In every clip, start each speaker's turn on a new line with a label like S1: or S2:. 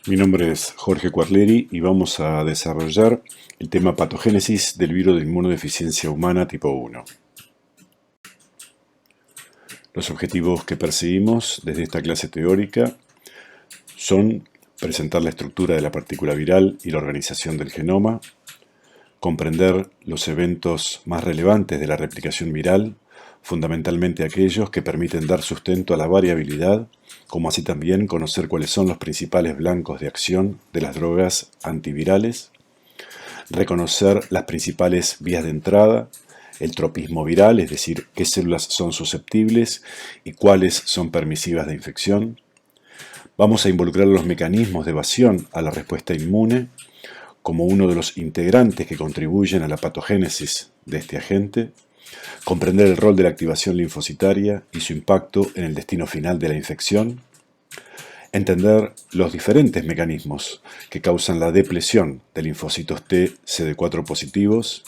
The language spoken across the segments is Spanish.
S1: Mi nombre es Jorge Quatleri y vamos a desarrollar el tema patogénesis del virus de inmunodeficiencia humana tipo 1. Los objetivos que perseguimos desde esta clase teórica son presentar la estructura de la partícula viral y la organización del genoma, comprender los eventos más relevantes de la replicación viral, fundamentalmente aquellos que permiten dar sustento a la variabilidad, como así también conocer cuáles son los principales blancos de acción de las drogas antivirales, reconocer las principales vías de entrada, el tropismo viral, es decir, qué células son susceptibles y cuáles son permisivas de infección. Vamos a involucrar los mecanismos de evasión a la respuesta inmune como uno de los integrantes que contribuyen a la patogénesis de este agente, comprender el rol de la activación linfocitaria y su impacto en el destino final de la infección, entender los diferentes mecanismos que causan la depresión de linfocitos T CD4 positivos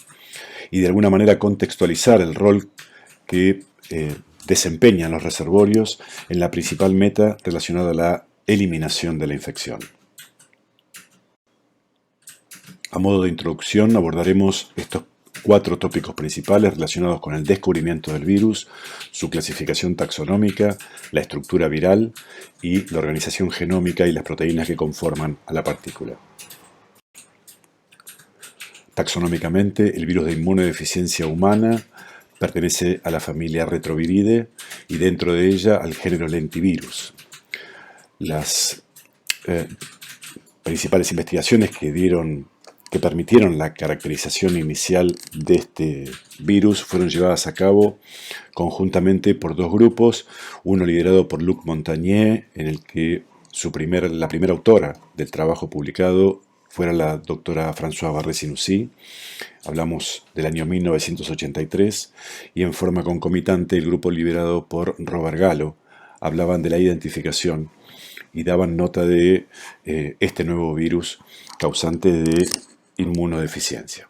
S1: y de alguna manera contextualizar el rol que desempeñan los reservorios en la principal meta relacionada a la eliminación de la infección. A modo de introducción abordaremos estos 4 tópicos principales relacionados con el descubrimiento del virus, su clasificación taxonómica, la estructura viral y la organización genómica y las proteínas que conforman a la partícula. Taxonómicamente, el virus de inmunodeficiencia humana pertenece a la familia Retroviridae y dentro de ella al género Lentivirus. Las principales investigaciones que permitieron la caracterización inicial de este virus fueron llevadas a cabo conjuntamente por 2 grupos, uno liderado por Luc Montagnier, en el que la primera autora del trabajo publicado fuera la doctora Françoise Barré-Sinoussi, hablamos del año 1983, y en forma concomitante el grupo liderado por Robert Gallo, hablaban de la identificación y daban nota de este nuevo virus causante de inmunodeficiencia.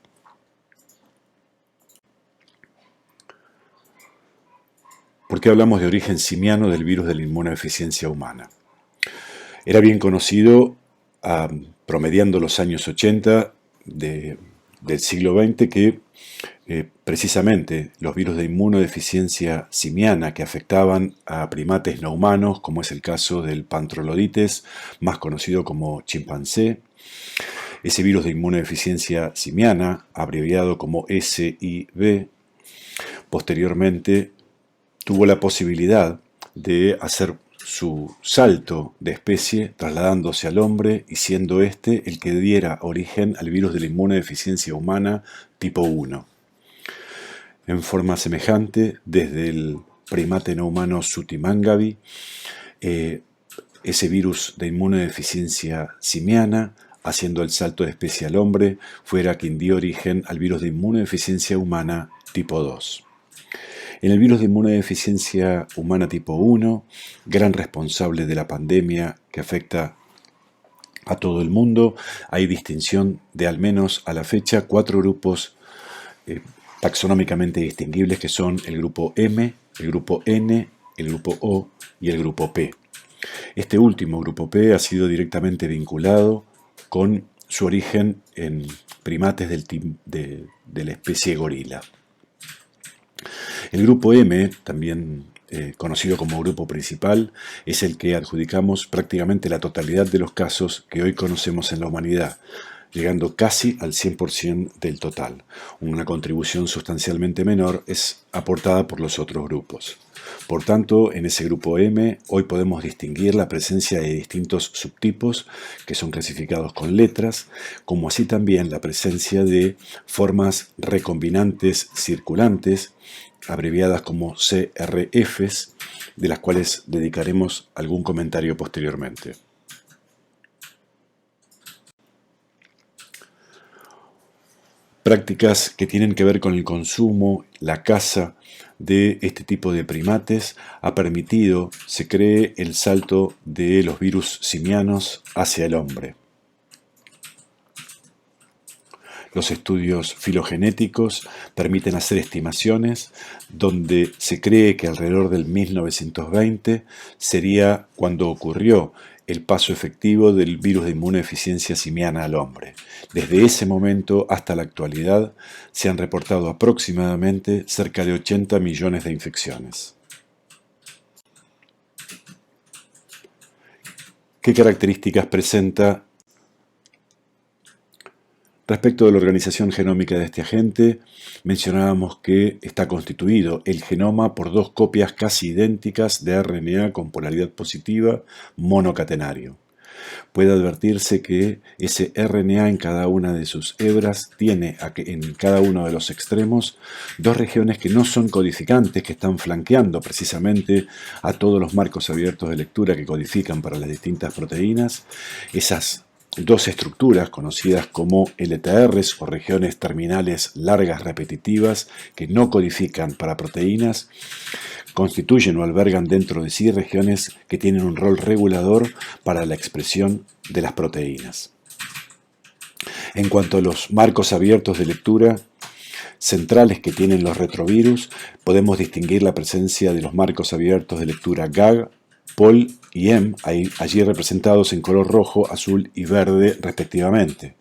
S1: ¿Por qué hablamos de origen simiano del virus de la inmunodeficiencia humana? Era bien conocido, promediando los años 80 del siglo XX, que precisamente los virus de inmunodeficiencia simiana que afectaban a primates no humanos, como es el caso del Pantrolodites, más conocido como chimpancé, ese virus de inmunodeficiencia simiana, abreviado como SIV, posteriormente tuvo la posibilidad de hacer su salto de especie trasladándose al hombre y siendo este el que diera origen al virus de la inmunodeficiencia humana tipo 1. En forma semejante, desde el primate no humano Sutimangabi, ese virus de inmunodeficiencia simiana, haciendo el salto de especie al hombre, fuera quien dio origen al virus de inmunodeficiencia humana tipo 2. En el virus de inmunodeficiencia humana tipo 1, gran responsable de la pandemia que afecta a todo el mundo, hay distinción de al menos a la fecha 4 grupos taxonómicamente distinguibles, que son el grupo M, el grupo N, el grupo O y el grupo P. Este último grupo P ha sido directamente vinculado con su origen en primates de la especie gorila. El grupo M, también conocido como grupo principal, es el que adjudicamos prácticamente la totalidad de los casos que hoy conocemos en la humanidad, llegando casi al 100% del total. Una contribución sustancialmente menor es aportada por los otros grupos. Por tanto, en ese grupo M, hoy podemos distinguir la presencia de distintos subtipos que son clasificados con letras, como así también la presencia de formas recombinantes circulantes, abreviadas como CRFs, de las cuales dedicaremos algún comentario posteriormente. Prácticas que tienen que ver con el consumo, la caza de este tipo de primates ha permitido, se cree, el salto de los virus simianos hacia el hombre. Los estudios filogenéticos permiten hacer estimaciones donde se cree que alrededor del 1920 sería cuando ocurrió el paso efectivo del virus de inmunodeficiencia simiana al hombre. Desde ese momento hasta la actualidad se han reportado aproximadamente cerca de 80 millones de infecciones. ¿Qué características presenta? Respecto de la organización genómica de este agente, mencionábamos que está constituido el genoma por dos copias casi idénticas de RNA con polaridad positiva monocatenario. Puede advertirse que ese RNA en cada una de sus hebras tiene en cada uno de los extremos dos regiones que no son codificantes, que están flanqueando precisamente a todos los marcos abiertos de lectura que codifican para las distintas proteínas. Esas dos estructuras conocidas como LTRs o regiones terminales largas repetitivas que no codifican para proteínas constituyen o albergan dentro de sí regiones que tienen un rol regulador para la expresión de las proteínas. En cuanto a los marcos abiertos de lectura centrales que tienen los retrovirus, podemos distinguir la presencia de los marcos abiertos de lectura GAG, POL y M, allí representados en color rojo, azul y verde respectivamente.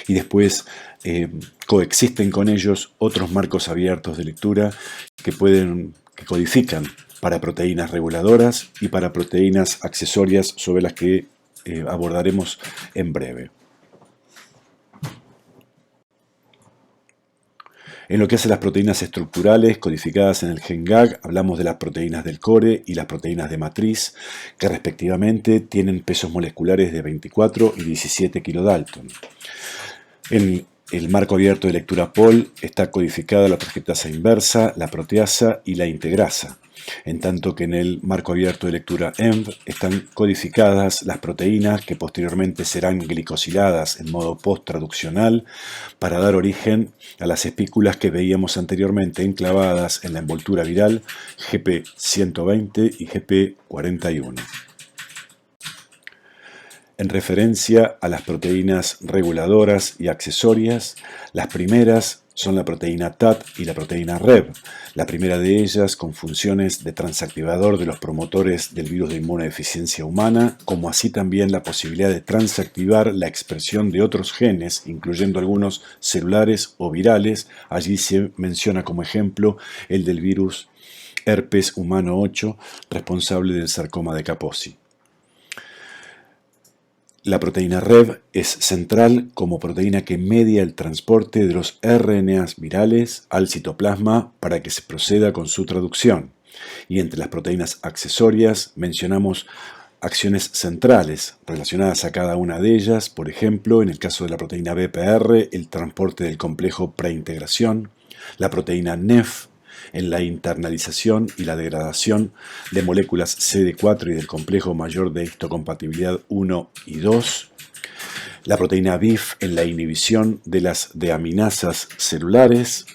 S1: Y después coexisten con ellos otros marcos abiertos de lectura que codifican para proteínas reguladoras y para proteínas accesorias sobre las que abordaremos en breve. En lo que hace a las proteínas estructurales codificadas en el gen GAG, hablamos de las proteínas del core y las proteínas de matriz, que respectivamente tienen pesos moleculares de 24 y 17 kilodalton. En el marco abierto de lectura POL está codificada la transcriptasa inversa, la proteasa y la integrasa, en tanto que en el marco abierto de lectura ENV están codificadas las proteínas que posteriormente serán glicosiladas en modo post-traduccional para dar origen a las espículas que veíamos anteriormente enclavadas en la envoltura viral GP120 y GP41. En referencia a las proteínas reguladoras y accesorias, las primeras son la proteína TAT y la proteína REB, la primera de ellas con funciones de transactivador de los promotores del virus de inmunodeficiencia humana, como así también la posibilidad de transactivar la expresión de otros genes, incluyendo algunos celulares o virales. Allí se menciona como ejemplo el del virus herpes humano 8, responsable del sarcoma de Kaposi. La proteína REB es central como proteína que media el transporte de los RNAs virales al citoplasma para que se proceda con su traducción. Y entre las proteínas accesorias mencionamos acciones centrales relacionadas a cada una de ellas, por ejemplo, en el caso de la proteína BPR, el transporte del complejo preintegración, la proteína NEF, en la internalización y la degradación de moléculas CD4 y del complejo mayor de histocompatibilidad 1 y 2, la proteína BIF en la inhibición de las deaminasas celulares,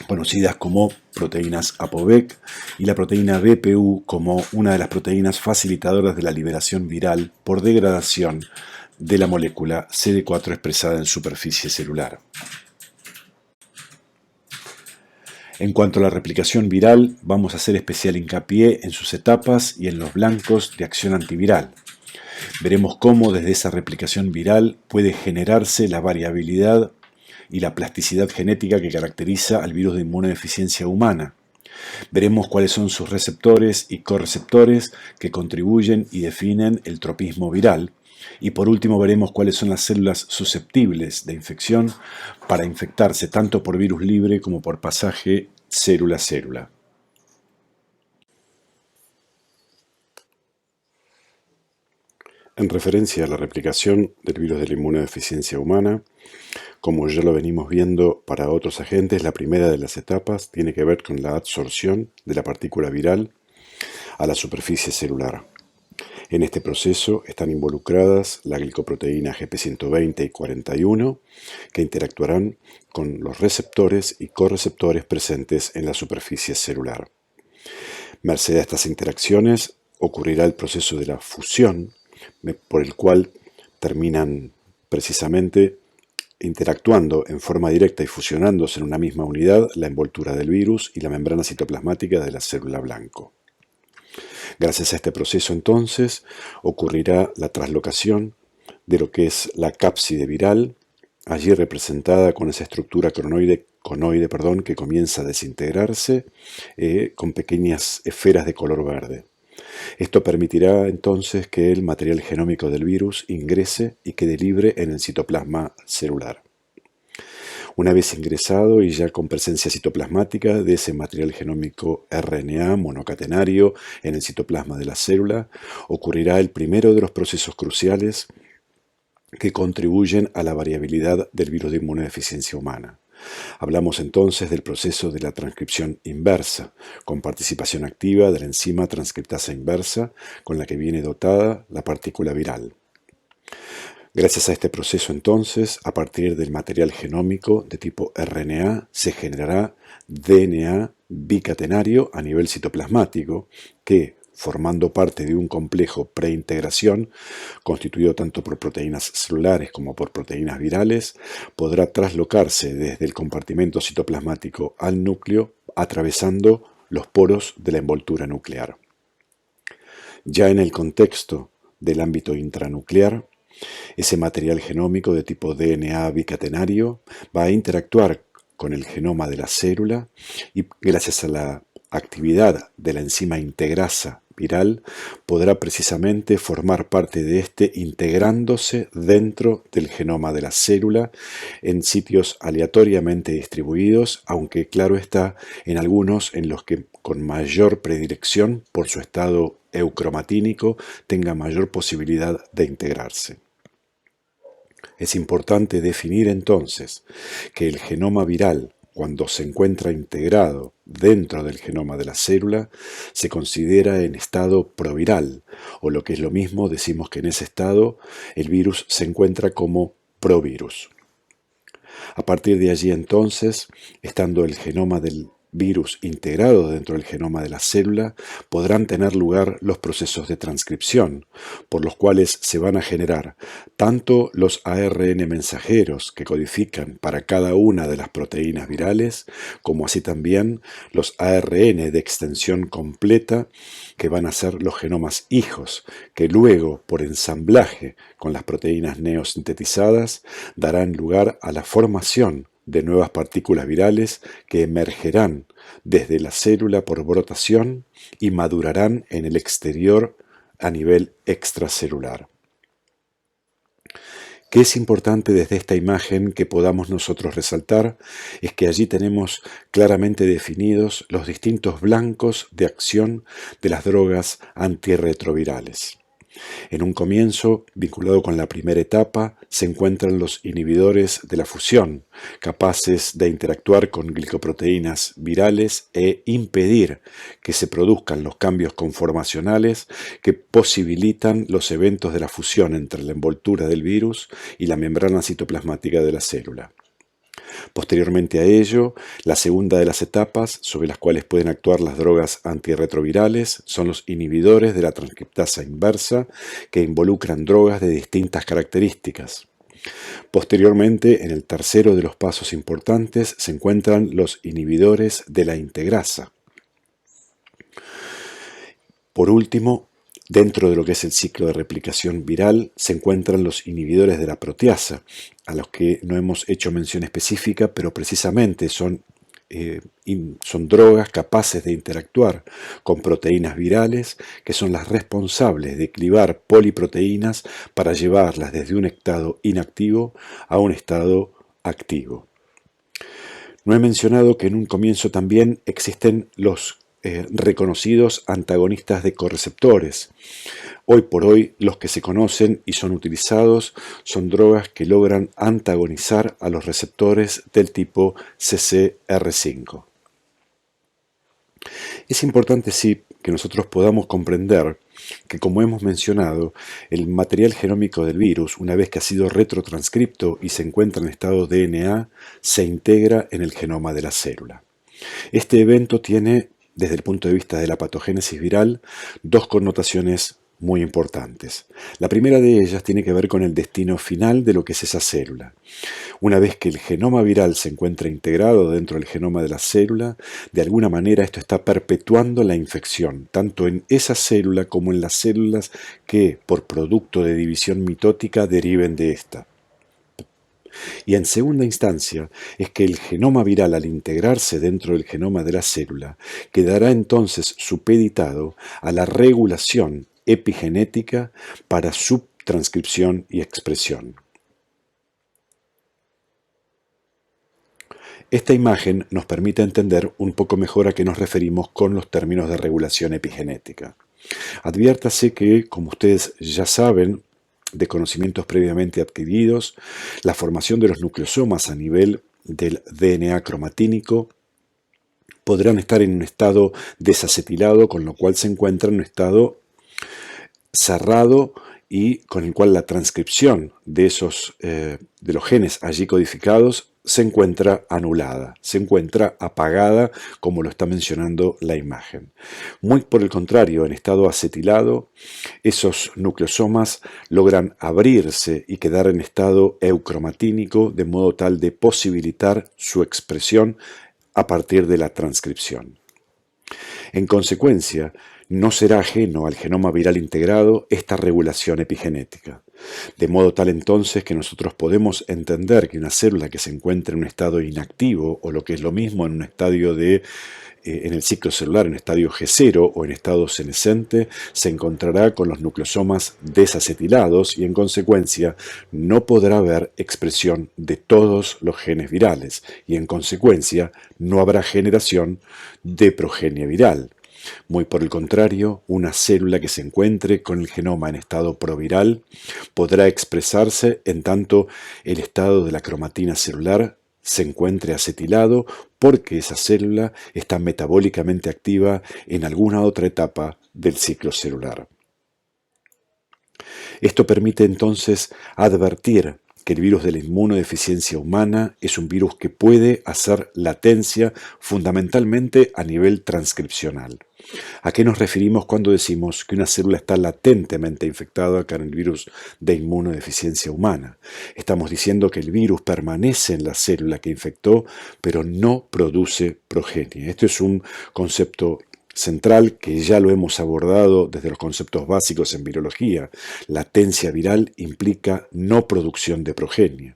S1: conocidas como proteínas ApoBec, y la proteína BPU como una de las proteínas facilitadoras de la liberación viral por degradación de la molécula CD4 expresada en superficie celular. En cuanto a la replicación viral, vamos a hacer especial hincapié en sus etapas y en los blancos de acción antiviral. Veremos cómo desde esa replicación viral puede generarse la variabilidad y la plasticidad genética que caracteriza al virus de inmunodeficiencia humana. Veremos cuáles son sus receptores y correceptores que contribuyen y definen el tropismo viral. Y por último veremos cuáles son las células susceptibles de infección para infectarse tanto por virus libre como por pasaje célula-célula. En referencia a la replicación del virus de la inmunodeficiencia humana, como ya lo venimos viendo para otros agentes, la primera de las etapas tiene que ver con la adsorción de la partícula viral a la superficie celular. En este proceso están involucradas la glicoproteína GP120 y 41, que interactuarán con los receptores y correceptores presentes en la superficie celular. Merced a estas interacciones ocurrirá el proceso de la fusión, por el cual terminan precisamente interactuando en forma directa y fusionándose en una misma unidad la envoltura del virus y la membrana citoplasmática de la célula blanco. Gracias a este proceso, entonces, ocurrirá la traslocación de lo que es la cápside viral, allí representada con esa estructura conoide, que comienza a desintegrarse con pequeñas esferas de color verde. Esto permitirá entonces que el material genómico del virus ingrese y quede libre en el citoplasma celular. Una vez ingresado y ya con presencia citoplasmática de ese material genómico RNA monocatenario en el citoplasma de la célula, ocurrirá el primero de los procesos cruciales que contribuyen a la variabilidad del virus de inmunodeficiencia humana. Hablamos entonces del proceso de la transcripción inversa, con participación activa de la enzima transcriptasa inversa, con la que viene dotada la partícula viral. Gracias a este proceso, entonces, a partir del material genómico de tipo RNA, se generará DNA bicatenario a nivel citoplasmático que, formando parte de un complejo preintegración, constituido tanto por proteínas celulares como por proteínas virales, podrá traslocarse desde el compartimento citoplasmático al núcleo, atravesando los poros de la envoltura nuclear. Ya en el contexto del ámbito intranuclear, ese material genómico de tipo DNA bicatenario va a interactuar con el genoma de la célula y gracias a la actividad de la enzima integrasa viral podrá precisamente formar parte de este integrándose dentro del genoma de la célula en sitios aleatoriamente distribuidos, aunque claro está, en algunos en los que con mayor predilección por su estado eucromatínico tenga mayor posibilidad de integrarse. Es importante definir entonces que el genoma viral, cuando se encuentra integrado dentro del genoma de la célula, se considera en estado proviral, o lo que es lo mismo, decimos que en ese estado el virus se encuentra como provirus. A partir de allí entonces, estando el genoma del virus integrado dentro del genoma de la célula, podrán tener lugar los procesos de transcripción, por los cuales se van a generar tanto los ARN mensajeros que codifican para cada una de las proteínas virales, como así también los ARN de extensión completa, que van a ser los genomas hijos, que luego, por ensamblaje con las proteínas neosintetizadas, darán lugar a la formación de nuevas partículas virales que emergerán desde la célula por brotación y madurarán en el exterior a nivel extracelular. ¿Qué es importante desde esta imagen que podamos nosotros resaltar? Es que allí tenemos claramente definidos los distintos blancos de acción de las drogas antirretrovirales. En un comienzo, vinculado con la primera etapa, se encuentran los inhibidores de la fusión, capaces de interactuar con glicoproteínas virales e impedir que se produzcan los cambios conformacionales que posibilitan los eventos de la fusión entre la envoltura del virus y la membrana citoplasmática de la célula. Posteriormente a ello, la segunda de las etapas sobre las cuales pueden actuar las drogas antirretrovirales son los inhibidores de la transcriptasa inversa que involucran drogas de distintas características. Posteriormente, en el tercero de los pasos importantes, se encuentran los inhibidores de la integrasa. Por último, dentro de lo que es el ciclo de replicación viral se encuentran los inhibidores de la proteasa, a los que no hemos hecho mención específica, pero precisamente son drogas capaces de interactuar con proteínas virales que son las responsables de clivar poliproteínas para llevarlas desde un estado inactivo a un estado activo. No he mencionado que en un comienzo también existen los reconocidos antagonistas de correceptores. Hoy por hoy los que se conocen y son utilizados son drogas que logran antagonizar a los receptores del tipo CCR5. Es importante, sí, que nosotros podamos comprender que, como hemos mencionado, el material genómico del virus, una vez que ha sido retrotranscripto y se encuentra en estado DNA, se integra en el genoma de la célula. Este evento tiene, desde el punto de vista de la patogénesis viral, dos connotaciones muy importantes. La primera de ellas tiene que ver con el destino final de lo que es esa célula. Una vez que el genoma viral se encuentra integrado dentro del genoma de la célula, de alguna manera esto está perpetuando la infección, tanto en esa célula como en las células que, por producto de división mitótica, deriven de esta. Y en segunda instancia, es que el genoma viral, al integrarse dentro del genoma de la célula, quedará entonces supeditado a la regulación epigenética para su transcripción y expresión. Esta imagen nos permite entender un poco mejor a qué nos referimos con los términos de regulación epigenética. Adviértase que, como ustedes ya saben, de conocimientos previamente adquiridos, la formación de los nucleosomas a nivel del DNA cromatínico podrán estar en un estado desacetilado, con lo cual se encuentran en un estado cerrado y con el cual la transcripción de de los genes allí codificados se encuentra anulada, se encuentra apagada, como lo está mencionando la imagen. Muy por el contrario, en estado acetilado, esos nucleosomas logran abrirse y quedar en estado eucromatínico, de modo tal de posibilitar su expresión a partir de la transcripción. En consecuencia, no será ajeno al genoma viral integrado esta regulación epigenética. De modo tal entonces que nosotros podemos entender que una célula que se encuentra en un estado inactivo, o lo que es lo mismo en un estadio en el ciclo celular, en estadio G0 o en estado senescente, se encontrará con los nucleosomas desacetilados y en consecuencia no podrá haber expresión de todos los genes virales y en consecuencia no habrá generación de progenie viral. Muy por el contrario, una célula que se encuentre con el genoma en estado proviral podrá expresarse en tanto el estado de la cromatina celular se encuentre acetilado porque esa célula está metabólicamente activa en alguna otra etapa del ciclo celular. Esto permite entonces advertir que el virus de la inmunodeficiencia humana es un virus que puede hacer latencia fundamentalmente a nivel transcripcional. ¿A qué nos referimos cuando decimos que una célula está latentemente infectada con el virus de inmunodeficiencia humana? Estamos diciendo que el virus permanece en la célula que infectó, pero no produce progenie. Esto es un concepto central que ya lo hemos abordado desde los conceptos básicos en virología. Latencia viral implica no producción de progenie.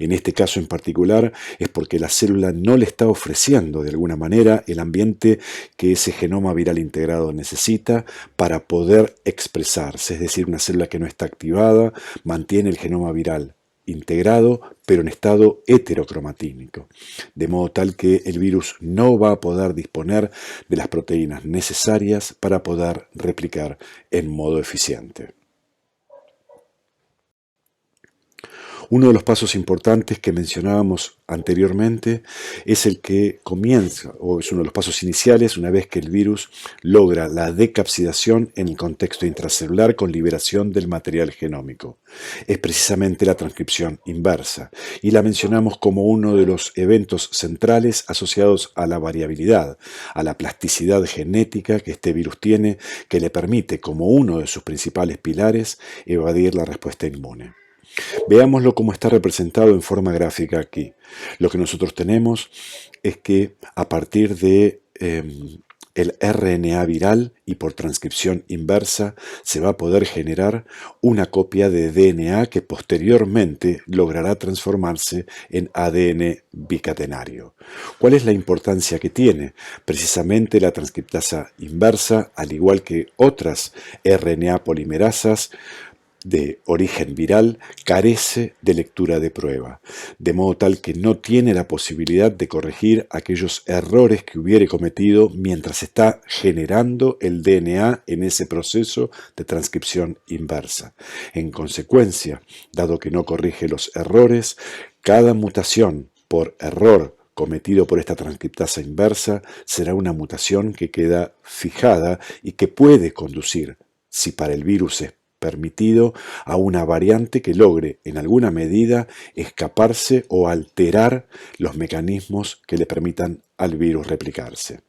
S1: En este caso en particular es porque la célula no le está ofreciendo de alguna manera el ambiente que ese genoma viral integrado necesita para poder expresarse, es decir, una célula que no está activada mantiene el genoma viral integrado, pero en estado heterocromatínico, de modo tal que el virus no va a poder disponer de las proteínas necesarias para poder replicar en modo eficiente. Uno de los pasos importantes que mencionábamos anteriormente es el que comienza, o es uno de los pasos iniciales, una vez que el virus logra la decapsidación en el contexto intracelular con liberación del material genómico. Es precisamente la transcripción inversa, y la mencionamos como uno de los eventos centrales asociados a la variabilidad, a la plasticidad genética que este virus tiene, que le permite, como uno de sus principales pilares, evadir la respuesta inmune. Veámoslo como está representado en forma gráfica aquí. Lo que nosotros tenemos es que a partir de el RNA viral y por transcripción inversa se va a poder generar una copia de DNA que posteriormente logrará transformarse en ADN bicatenario. ¿Cuál es la importancia que tiene? Precisamente la transcriptasa inversa, al igual que otras RNA polimerasas, de origen viral carece de lectura de prueba, de modo tal que no tiene la posibilidad de corregir aquellos errores que hubiere cometido mientras está generando el DNA en ese proceso de transcripción inversa. En consecuencia, dado que no corrige los errores, cada mutación por error cometido por esta transcriptasa inversa será una mutación que queda fijada y que puede conducir, si para el virus es permitido, a una variante que logre en alguna medida escaparse o alterar los mecanismos que le permitan al virus replicarse.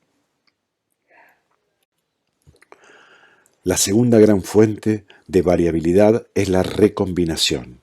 S1: La segunda gran fuente de variabilidad es la recombinación.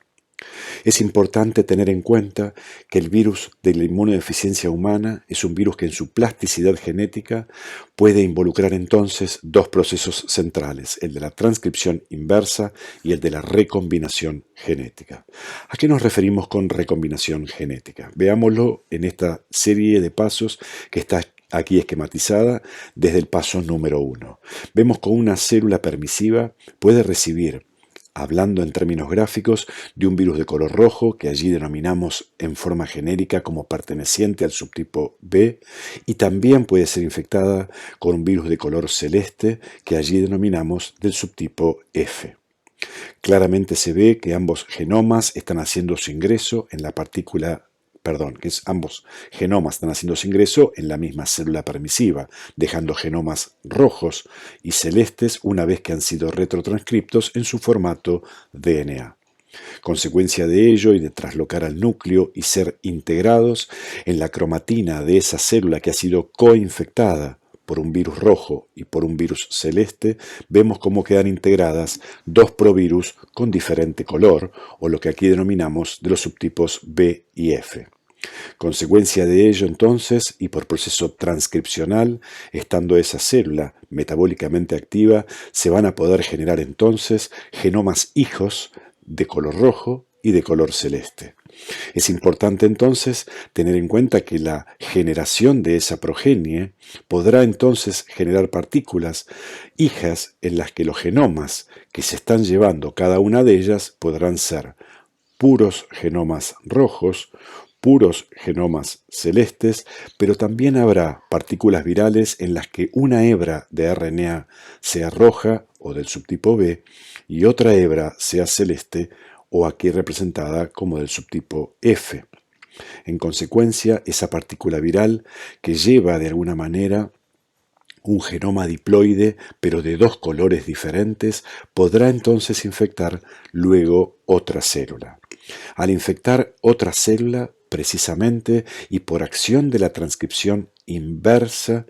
S1: Es importante tener en cuenta que el virus de la inmunodeficiencia humana es un virus que en su plasticidad genética puede involucrar entonces dos procesos centrales, el de la transcripción inversa y el de la recombinación genética. ¿A qué nos referimos con recombinación genética? Veámoslo en esta serie de pasos que está aquí esquematizada desde el paso número 1. Vemos que una célula permisiva puede recibir, hablando en términos gráficos, de un virus de color rojo que allí denominamos en forma genérica como perteneciente al subtipo B, y también puede ser infectada con un virus de color celeste que allí denominamos del subtipo F. Claramente se ve que ambos genomas están haciendo su ingreso en la partícula, que ambos genomas están haciendo su ingreso en la misma célula permisiva, dejando genomas rojos y celestes una vez que han sido retrotranscriptos en su formato DNA. Consecuencia de ello y de traslocar al núcleo y ser integrados en la cromatina de esa célula que ha sido coinfectada por un virus rojo y por un virus celeste, vemos cómo quedan integradas dos provirus con diferente color, o lo que aquí denominamos de los subtipos B y F. Consecuencia de ello, entonces, y por proceso transcripcional, estando esa célula metabólicamente activa, se van a poder generar entonces genomas hijos de color rojo y de color celeste. Es importante entonces tener en cuenta que la generación de esa progenie podrá entonces generar partículas hijas en las que los genomas que se están llevando cada una de ellas podrán ser puros genomas rojos, puros genomas celestes, pero también habrá partículas virales en las que una hebra de RNA sea roja o del subtipo B y otra hebra sea celeste o aquí representada como del subtipo F. En consecuencia, esa partícula viral que lleva de alguna manera un genoma diploide, pero de dos colores diferentes, podrá entonces infectar luego otra célula. Al infectar otra célula, precisamente, y por acción de la transcripción inversa,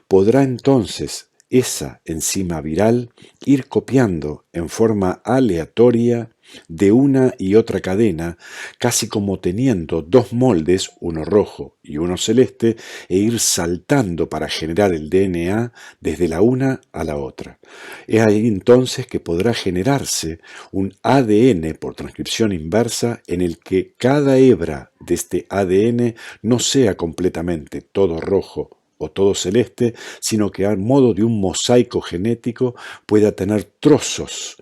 S1: podrá entonces esa enzima viral ir copiando en forma aleatoria de una y otra cadena, casi como teniendo dos moldes, uno rojo y uno celeste, e ir saltando para generar el DNA desde la una a la otra. Es ahí entonces que podrá generarse un ADN por transcripción inversa en el que cada hebra de este ADN no sea completamente todo rojo o todo celeste, sino que a modo de un mosaico genético pueda tener trozos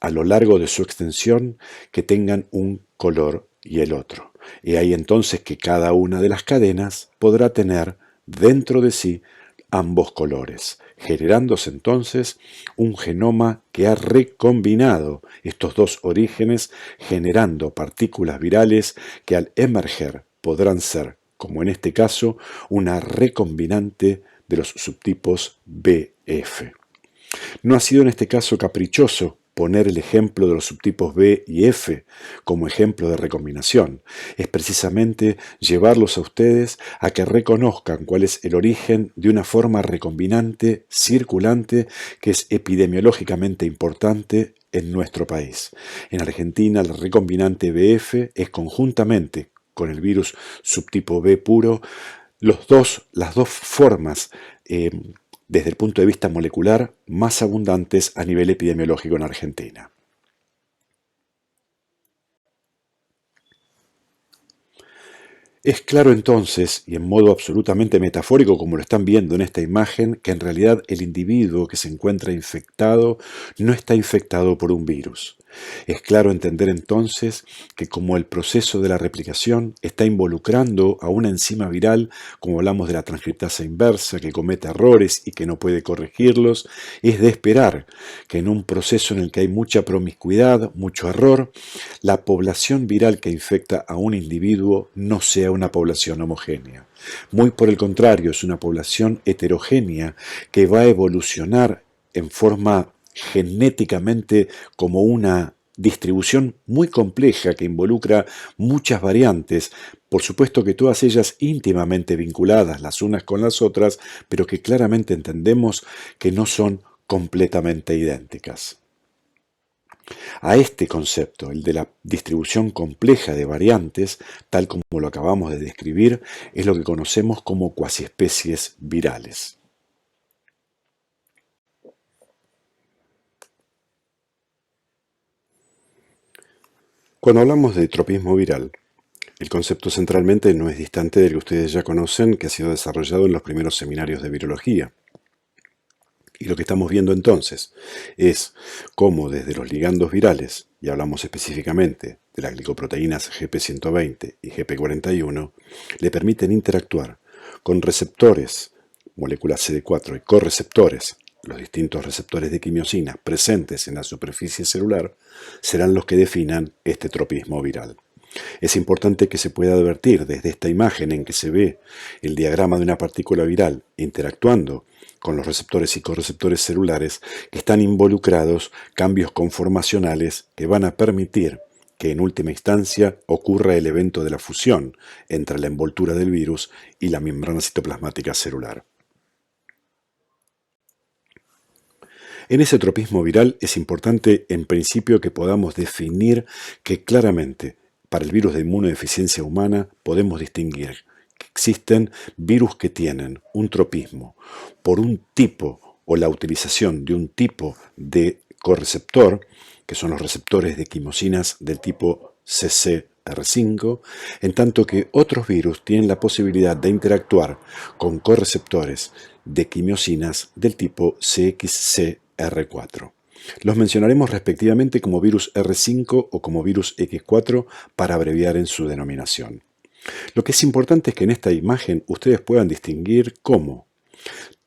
S1: a lo largo de su extensión que tengan un color y el otro. Y ahí entonces que cada una de las cadenas podrá tener dentro de sí ambos colores, generándose entonces un genoma que ha recombinado estos dos orígenes, generando partículas virales que al emerger podrán ser, como en este caso, una recombinante de los subtipos BF. No ha sido en este caso caprichoso poner el ejemplo de los subtipos B y F como ejemplo de recombinación. Es precisamente llevarlos a ustedes a que reconozcan cuál es el origen de una forma recombinante circulante que es epidemiológicamente importante en nuestro país. En Argentina, la recombinante BF es conjuntamente con el virus subtipo B puro las dos formas desde el punto de vista molecular más abundantes a nivel epidemiológico en Argentina. Es claro entonces, y en modo absolutamente metafórico como lo están viendo en esta imagen, que en realidad el individuo que se encuentra infectado no está infectado por un virus. Es claro entender entonces que como el proceso de la replicación está involucrando a una enzima viral, como hablamos de la transcriptasa inversa, que comete errores y que no puede corregirlos, es de esperar que en un proceso en el que hay mucha promiscuidad, mucho error, la población viral que infecta a un individuo no sea una población homogénea. Muy por el contrario, es una población heterogénea que va a evolucionar en forma genéticamente como una distribución muy compleja que involucra muchas variantes, por supuesto que todas ellas íntimamente vinculadas las unas con las otras, pero que claramente entendemos que no son completamente idénticas. A este concepto, el de la distribución compleja de variantes, tal como lo acabamos de describir, es lo que conocemos como cuasiespecies virales. Cuando hablamos de tropismo viral, el concepto centralmente no es distante del que ustedes ya conocen, que ha sido desarrollado en los primeros seminarios de virología. Y lo que estamos viendo entonces es cómo desde los ligandos virales, y hablamos específicamente de las glicoproteínas GP120 y GP41, le permiten interactuar con receptores, moléculas CD4 y correceptores, los distintos receptores de quimiosina presentes en la superficie celular, serán los que definan este tropismo viral. Es importante que se pueda advertir desde esta imagen en que se ve el diagrama de una partícula viral interactuando con los receptores y correceptores celulares que están involucrados cambios conformacionales que van a permitir que en última instancia ocurra el evento de la fusión entre la envoltura del virus y la membrana citoplasmática celular. En ese tropismo viral es importante en principio que podamos definir que claramente para el virus de inmunodeficiencia humana podemos distinguir que existen virus que tienen un tropismo por un tipo o la utilización de un tipo de correceptor, que son los receptores de quimosinas del tipo CCR5, en tanto que otros virus tienen la posibilidad de interactuar con correceptores de quimiosinas del tipo CXCR4. Los mencionaremos respectivamente como virus R5 o como virus X4 para abreviar en su denominación. Lo que es importante es que en esta imagen ustedes puedan distinguir cómo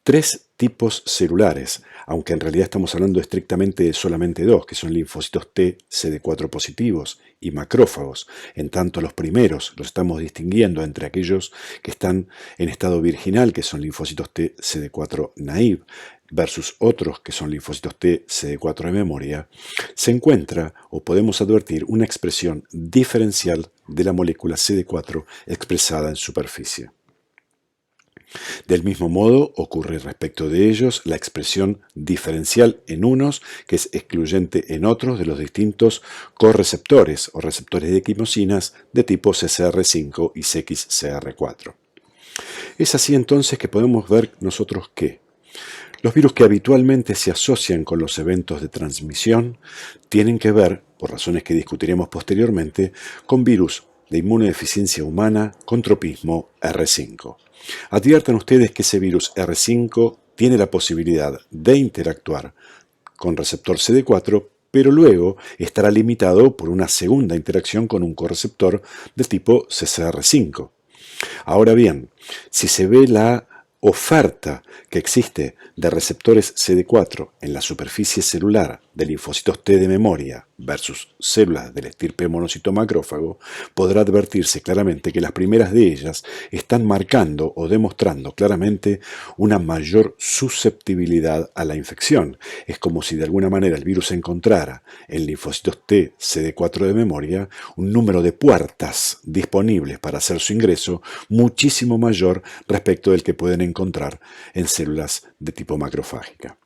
S1: tres tipos celulares, aunque en realidad estamos hablando estrictamente de solamente dos, que son linfocitos T CD4 positivos y macrófagos. En tanto los primeros los estamos distinguiendo entre aquellos que están en estado virginal, que son linfocitos T CD4 naive, versus otros que son linfocitos T CD4 de memoria, se encuentra o podemos advertir una expresión diferencial de la molécula CD4 expresada en superficie. Del mismo modo, ocurre respecto de ellos la expresión diferencial en unos, que es excluyente en otros de los distintos correceptores o receptores de quimosinas de tipo CCR5 y CXCR4. Es así entonces que podemos ver nosotros que los virus que habitualmente se asocian con los eventos de transmisión tienen que ver, por razones que discutiremos posteriormente, con virus de inmunodeficiencia humana con tropismo R5. Adviertan ustedes que ese virus R5 tiene la posibilidad de interactuar con receptor CD4, pero luego estará limitado por una segunda interacción con un correceptor del tipo CCR5. Ahora bien, si se ve la oferta que existe de receptores CD4 en la superficie celular de linfocitos T de memoria versus células del estirpe monocito macrófago, podrá advertirse claramente que las primeras de ellas están marcando o demostrando claramente una mayor susceptibilidad a la infección. Es como si de alguna manera el virus encontrara en linfocitos T CD4 de memoria un número de puertas disponibles para hacer su ingreso muchísimo mayor respecto del que pueden encontrar en células de tipo macrofágica.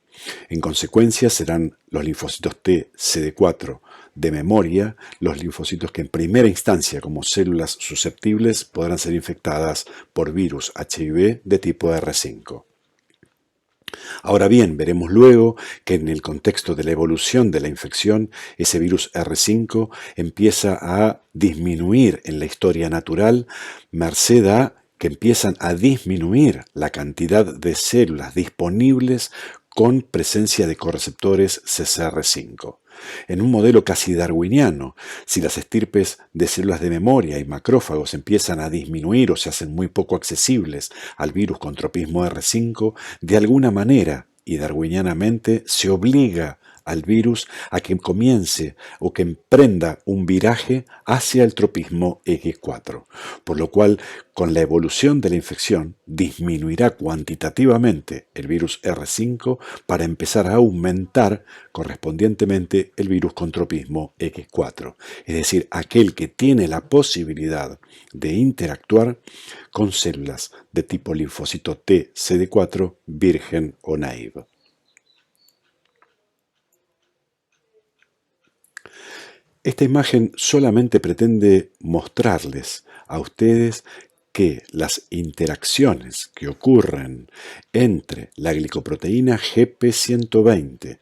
S1: En consecuencia, serán los linfocitos T CD4 de memoria los linfocitos que en primera instancia, como células susceptibles, podrán ser infectadas por virus HIV de tipo R5. Ahora bien, veremos luego que en el contexto de la evolución de la infección, ese virus R5 empieza a disminuir en la historia natural, merced a que empiezan a disminuir la cantidad de células disponibles con presencia de correceptores CCR5. En un modelo casi darwiniano, si las estirpes de células de memoria y macrófagos empiezan a disminuir o se hacen muy poco accesibles al virus con tropismo R5, de alguna manera y darwinianamente se obliga al virus a que comience o que emprenda un viraje hacia el tropismo X4, por lo cual con la evolución de la infección disminuirá cuantitativamente el virus R5 para empezar a aumentar correspondientemente el virus con tropismo X4, es decir, aquel que tiene la posibilidad de interactuar con células de tipo linfocito T CD4 virgen o naive. Esta imagen solamente pretende mostrarles a ustedes que las interacciones que ocurren entre la glicoproteína GP120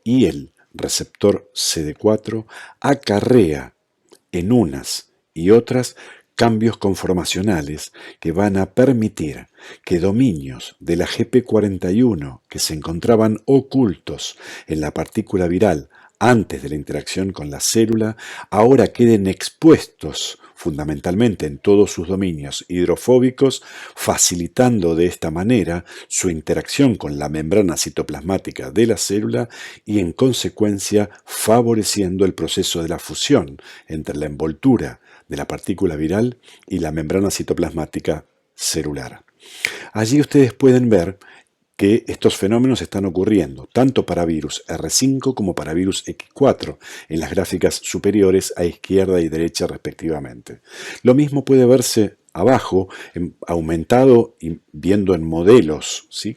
S1: y el receptor CD4 acarrea en unas y otras cambios conformacionales que van a permitir que dominios de la GP41 que se encontraban ocultos en la partícula viral antes de la interacción con la célula ahora queden expuestos fundamentalmente en todos sus dominios hidrofóbicos, facilitando de esta manera su interacción con la membrana citoplasmática de la célula y en consecuencia favoreciendo el proceso de la fusión entre la envoltura de la partícula viral y la membrana citoplasmática celular. Allí ustedes pueden ver que estos fenómenos están ocurriendo tanto para virus R5 como para virus X4 en las gráficas superiores a izquierda y derecha respectivamente. Lo mismo puede verse abajo, aumentado y viendo en modelos, ¿sí?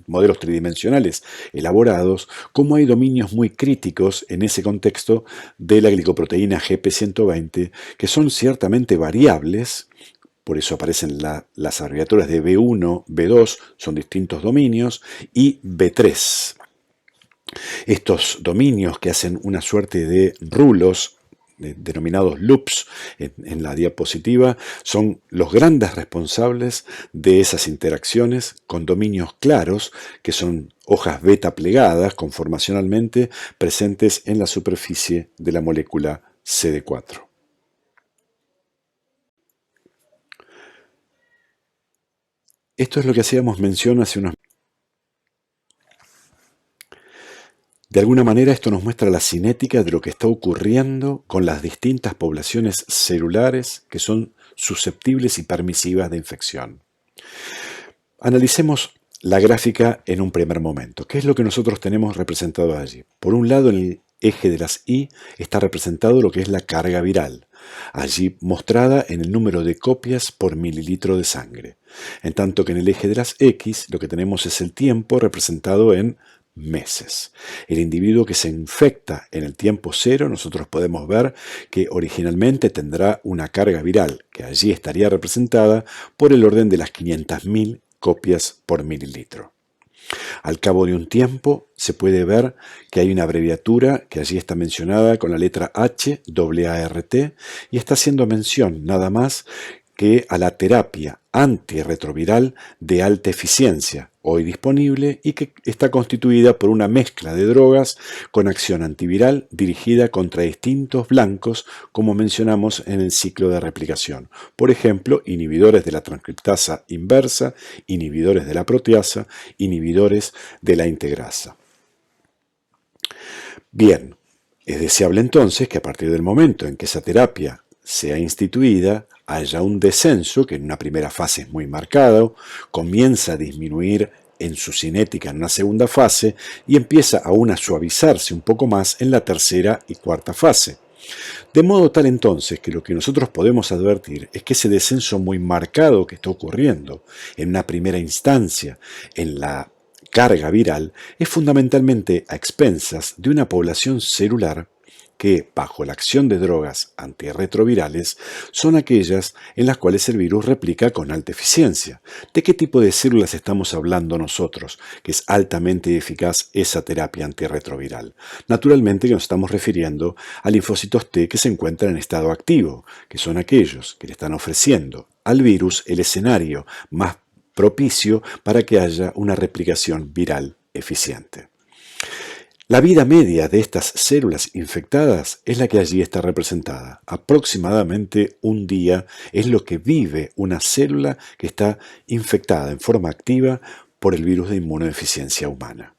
S1: Modelos tridimensionales elaborados, como hay dominios muy críticos en ese contexto de la glicoproteína GP120 que son ciertamente variables. Por eso aparecen las abreviaturas de B1, B2, son distintos dominios, y B3. Estos dominios que hacen una suerte de rulos, denominados loops en la diapositiva, son los grandes responsables de esas interacciones con dominios claros, que son hojas beta plegadas conformacionalmente presentes en la superficie de la molécula CD4. Esto es lo que hacíamos mención hace unos... De alguna manera esto nos muestra la cinética de lo que está ocurriendo con las distintas poblaciones celulares que son susceptibles y permisivas de infección. Analicemos la gráfica en un primer momento. ¿Qué es lo que nosotros tenemos representado allí? Por un lado, en el eje de las Y está representado lo que es la carga viral, allí mostrada en el número de copias por mililitro de sangre. En tanto que en el eje de las X lo que tenemos es el tiempo representado en meses. El individuo que se infecta en el tiempo cero, nosotros podemos ver que originalmente tendrá una carga viral, que allí estaría representada por el orden de las 500.000 copias por mililitro. Al cabo de un tiempo se puede ver que hay una abreviatura que allí está mencionada con la letra H, AART, y está haciendo mención nada más que a la terapia antirretroviral de alta eficiencia, hoy disponible y que está constituida por una mezcla de drogas con acción antiviral dirigida contra distintos blancos, como mencionamos en el ciclo de replicación. Por ejemplo, inhibidores de la transcriptasa inversa, inhibidores de la proteasa, inhibidores de la integrasa. Bien, es deseable entonces que a partir del momento en que esa terapia sea instituida, haya un descenso que en una primera fase es muy marcado, comienza a disminuir en su cinética en una segunda fase y empieza aún a suavizarse un poco más en la tercera y cuarta fase. De modo tal entonces que lo que nosotros podemos advertir es que ese descenso muy marcado que está ocurriendo en una primera instancia en la carga viral es fundamentalmente a expensas de una población celular que, bajo la acción de drogas antirretrovirales, son aquellas en las cuales el virus replica con alta eficiencia. ¿De qué tipo de células estamos hablando nosotros, que es altamente eficaz esa terapia antirretroviral? Naturalmente que nos estamos refiriendo a linfocitos T que se encuentran en estado activo, que son aquellos que le están ofreciendo al virus el escenario más propicio para que haya una replicación viral eficiente. La vida media de estas células infectadas es la que allí está representada. Aproximadamente un día es lo que vive una célula que está infectada en forma activa por el virus de inmunodeficiencia humana.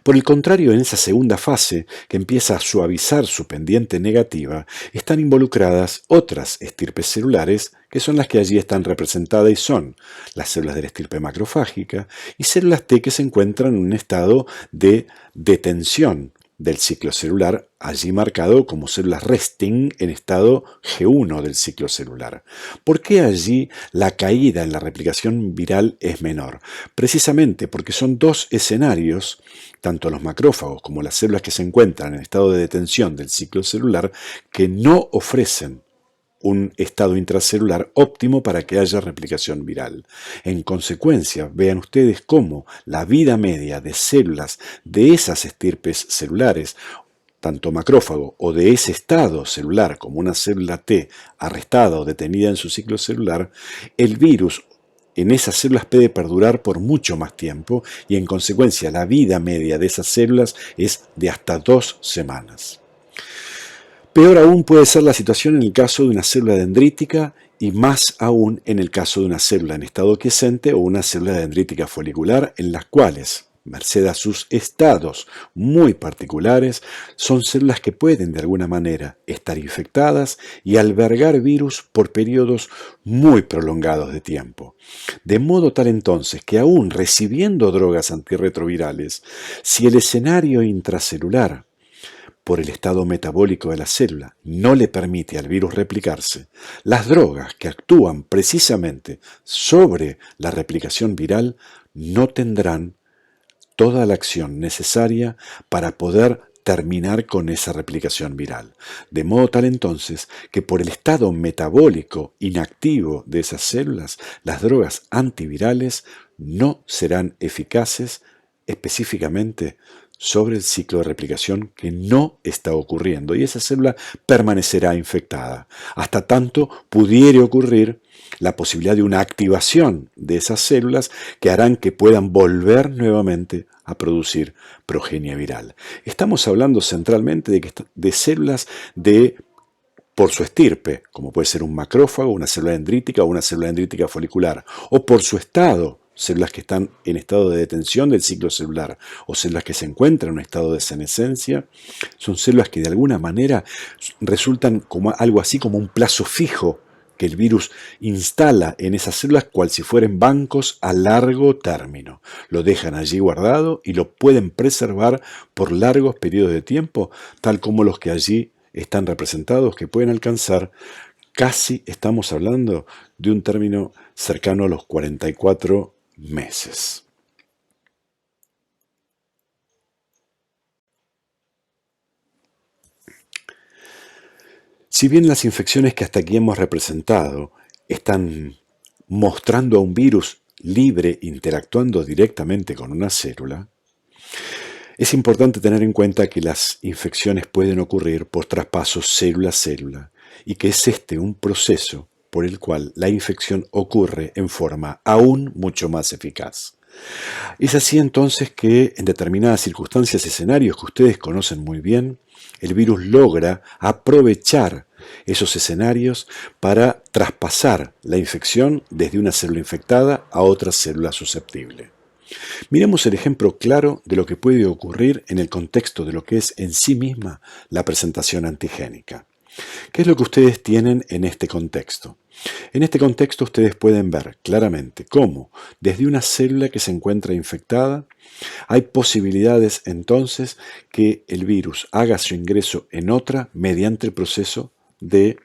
S1: Por el contrario, en esa segunda fase, que empieza a suavizar su pendiente negativa, están involucradas otras estirpes celulares que son las que allí están representadas y son las células de la estirpe macrofágica y células T que se encuentran en un estado de detención del ciclo celular, allí marcado como células resting en estado G1 del ciclo celular. ¿Por qué allí la caída en la replicación viral es menor? Precisamente porque son dos escenarios, tanto los macrófagos como las células que se encuentran en estado de detención del ciclo celular, que no ofrecen un estado intracelular óptimo para que haya replicación viral. En consecuencia, vean ustedes cómo la vida media de células de esas estirpes celulares, tanto macrófago o de ese estado celular como una célula T arrestada o detenida en su ciclo celular, el virus en esas células puede perdurar por mucho más tiempo y en consecuencia la vida media de esas células es de hasta 2 semanas. Peor aún puede ser la situación en el caso de una célula dendrítica y más aún en el caso de una célula en estado quiescente o una célula dendrítica folicular, en las cuales, merced a sus estados muy particulares, son células que pueden de alguna manera estar infectadas y albergar virus por periodos muy prolongados de tiempo. De modo tal entonces que aún recibiendo drogas antirretrovirales, si el escenario intracelular por el estado metabólico de la célula no le permite al virus replicarse, las drogas que actúan precisamente sobre la replicación viral no tendrán toda la acción necesaria para poder terminar con esa replicación viral. De modo tal entonces que por el estado metabólico inactivo de esas células, las drogas antivirales no serán eficaces específicamente sobre el ciclo de replicación que no está ocurriendo y esa célula permanecerá infectada, hasta tanto pudiere ocurrir la posibilidad de una activación de esas células que harán que puedan volver nuevamente a producir progenie viral. Estamos hablando centralmente de células por su estirpe, como puede ser un macrófago, una célula dendrítica o una célula dendrítica folicular, o por su estado, células que están en estado de detención del ciclo celular o células que se encuentran en un estado de senescencia, son células que de alguna manera resultan como algo así como un plazo fijo que el virus instala en esas células cual si fueran bancos a largo término. Lo dejan allí guardado y lo pueden preservar por largos periodos de tiempo, tal como los que allí están representados, que pueden alcanzar casi, estamos hablando de un término cercano a los 44 meses. Si bien las infecciones que hasta aquí hemos representado están mostrando a un virus libre interactuando directamente con una célula, es importante tener en cuenta que las infecciones pueden ocurrir por traspasos célula-célula y que es este un proceso por el cual la infección ocurre en forma aún mucho más eficaz. Es así entonces que en determinadas circunstancias y escenarios que ustedes conocen muy bien, el virus logra aprovechar esos escenarios para traspasar la infección desde una célula infectada a otra célula susceptible. Miremos el ejemplo claro de lo que puede ocurrir en el contexto de lo que es en sí misma la presentación antigénica. ¿Qué es lo que ustedes tienen en este contexto? En este contexto ustedes pueden ver claramente cómo desde una célula que se encuentra infectada hay posibilidades entonces que el virus haga su ingreso en otra mediante el proceso de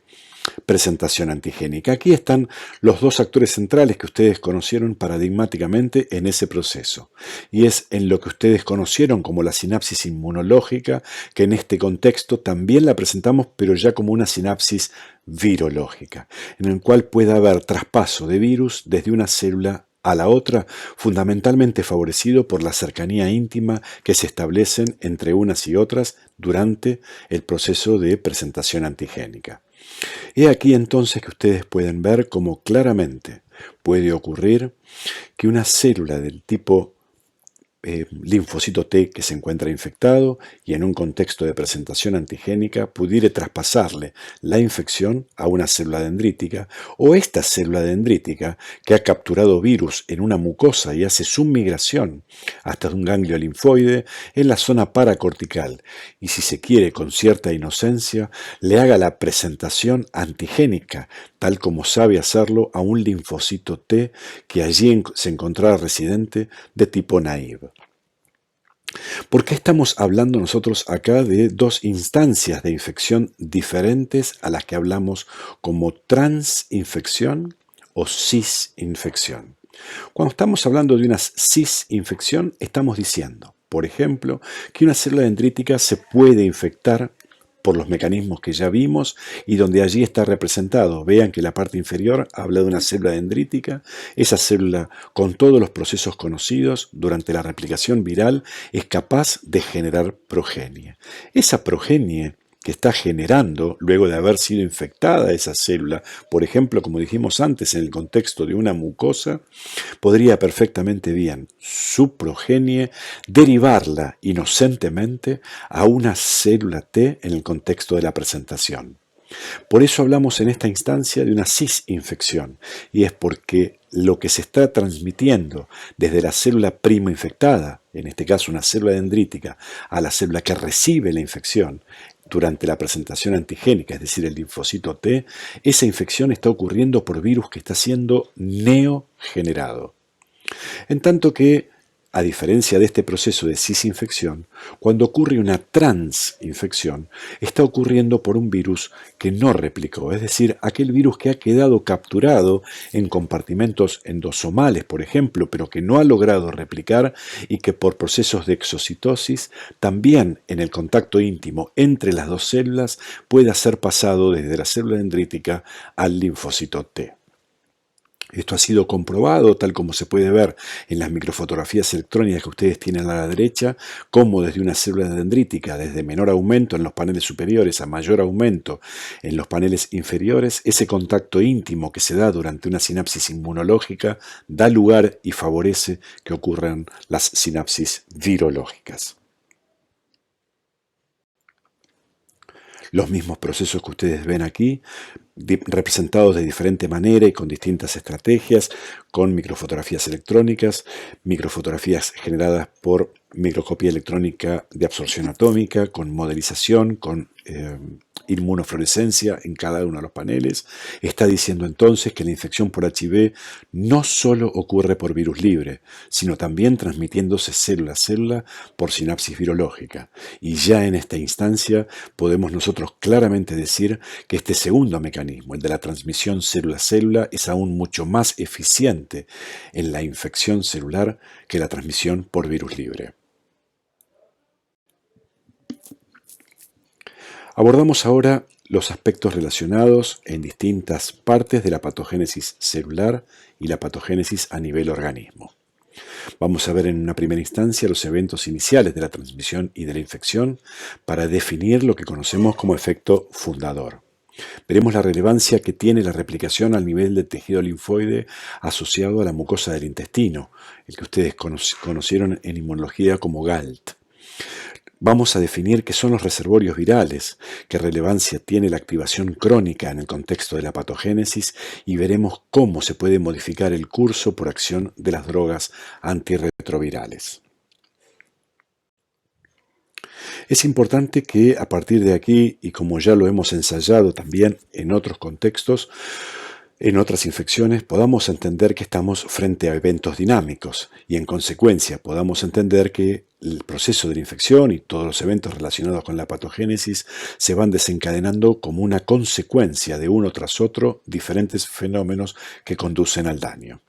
S1: presentación antigénica. Aquí están los dos actores centrales que ustedes conocieron paradigmáticamente en ese proceso. Y es en lo que ustedes conocieron como la sinapsis inmunológica, que en este contexto también la presentamos, pero ya como una sinapsis virológica, en el cual puede haber traspaso de virus desde una célula a la otra, fundamentalmente favorecido por la cercanía íntima que se establecen entre unas y otras durante el proceso de presentación antigénica. He aquí entonces que ustedes pueden ver cómo claramente puede ocurrir que una célula del tipo linfocito T que se encuentra infectado y en un contexto de presentación antigénica pudiera traspasarle la infección a una célula dendrítica o esta célula dendrítica que ha capturado virus en una mucosa y hace su migración hasta un ganglio linfoide en la zona paracortical y si se quiere con cierta inocencia le haga la presentación antigénica tal como sabe hacerlo a un linfocito T que allí se encontrara residente de tipo naive. ¿Por qué estamos hablando nosotros acá de dos instancias de infección diferentes a las que hablamos como transinfección o cisinfección? Cuando estamos hablando de una cisinfección, estamos diciendo, por ejemplo, que una célula dendrítica se puede infectar por los mecanismos que ya vimos y donde allí está representado. Vean que la parte inferior habla de una célula dendrítica. Esa célula, con todos los procesos conocidos durante la replicación viral, es capaz de generar progenie. Esa progenie que está generando, luego de haber sido infectada esa célula, por ejemplo, como dijimos antes, en el contexto de una mucosa, podría perfectamente bien su progenie derivarla inocentemente a una célula T en el contexto de la presentación. Por eso hablamos en esta instancia de una cisinfección, y es porque lo que se está transmitiendo desde la célula primo infectada, en este caso una célula dendrítica, a la célula que recibe la infección durante la presentación antigénica, es decir, el linfocito T, esa infección está ocurriendo por virus que está siendo neogenerado. En tanto que, a diferencia de este proceso de cisinfección, cuando ocurre una transinfección, está ocurriendo por un virus que no replicó, es decir, aquel virus que ha quedado capturado en compartimentos endosomales, por ejemplo, pero que no ha logrado replicar y que por procesos de exocitosis, también en el contacto íntimo entre las dos células, pueda ser pasado desde la célula dendrítica al linfocito T. Esto ha sido comprobado, tal como se puede ver en las microfotografías electrónicas que ustedes tienen a la derecha, como desde una célula dendrítica, desde menor aumento en los paneles superiores a mayor aumento en los paneles inferiores, ese contacto íntimo que se da durante una sinapsis inmunológica da lugar y favorece que ocurran las sinapsis virológicas. Los mismos procesos que ustedes ven aquí, representados de diferente manera y con distintas estrategias, con microfotografías electrónicas, microfotografías generadas por microscopía electrónica de absorción atómica, con modelización, con inmunofluorescencia en cada uno de los paneles. Está diciendo entonces que la infección por HIV no solo ocurre por virus libre, sino también transmitiéndose célula a célula por sinapsis virológica. Y ya en esta instancia podemos nosotros claramente decir que este segundo mecanismo, el de la transmisión célula a célula, es aún mucho más eficiente en la infección celular que la transmisión por virus libre. Abordamos ahora los aspectos relacionados en distintas partes de la patogénesis celular y la patogénesis a nivel organismo. Vamos a ver en una primera instancia los eventos iniciales de la transmisión y de la infección para definir lo que conocemos como efecto fundador. Veremos la relevancia que tiene la replicación al nivel del tejido linfoide asociado a la mucosa del intestino, el que ustedes conocieron en inmunología como GALT. Vamos a definir qué son los reservorios virales, qué relevancia tiene la activación crónica en el contexto de la patogénesis y veremos cómo se puede modificar el curso por acción de las drogas antirretrovirales. Es importante que a partir de aquí, y como ya lo hemos ensayado también en otros contextos, en otras infecciones, podamos entender que estamos frente a eventos dinámicos y en consecuencia podamos entender que el proceso de la infección y todos los eventos relacionados con la patogénesis se van desencadenando como una consecuencia de uno tras otro diferentes fenómenos que conducen al daño.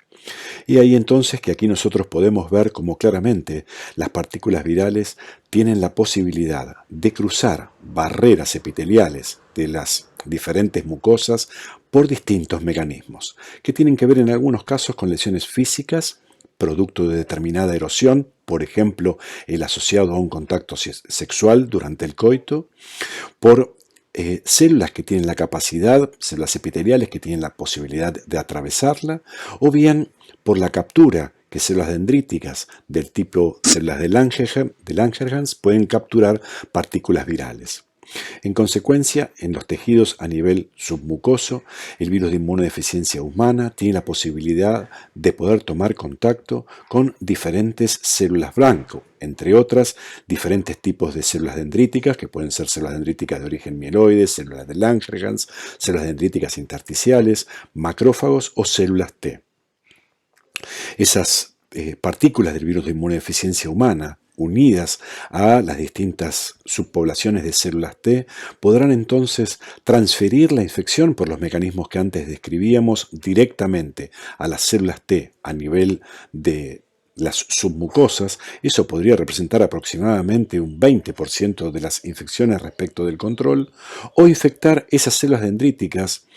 S1: Y ahí entonces que aquí nosotros podemos ver cómo claramente las partículas virales tienen la posibilidad de cruzar barreras epiteliales de las diferentes mucosas por distintos mecanismos, que tienen que ver en algunos casos con lesiones físicas, producto de determinada erosión, por ejemplo, el asociado a un contacto sexual durante el coito, por células que tienen la capacidad, células epiteliales que tienen la posibilidad de atravesarla, o bien por la captura que células dendríticas del tipo células de Langerhans pueden capturar partículas virales. En consecuencia, en los tejidos a nivel submucoso, el virus de inmunodeficiencia humana tiene la posibilidad de poder tomar contacto con diferentes células blanco, entre otras, diferentes tipos de células dendríticas, que pueden ser células dendríticas de origen mieloide, células de Langerhans, células dendríticas intersticiales, macrófagos o células T. Esas partículas del virus de inmunodeficiencia humana unidas a las distintas subpoblaciones de células T, podrán entonces transferir la infección por los mecanismos que antes describíamos directamente a las células T a nivel de las submucosas. Eso podría representar aproximadamente un 20% de las infecciones respecto del control, o infectar esas células dendríticas,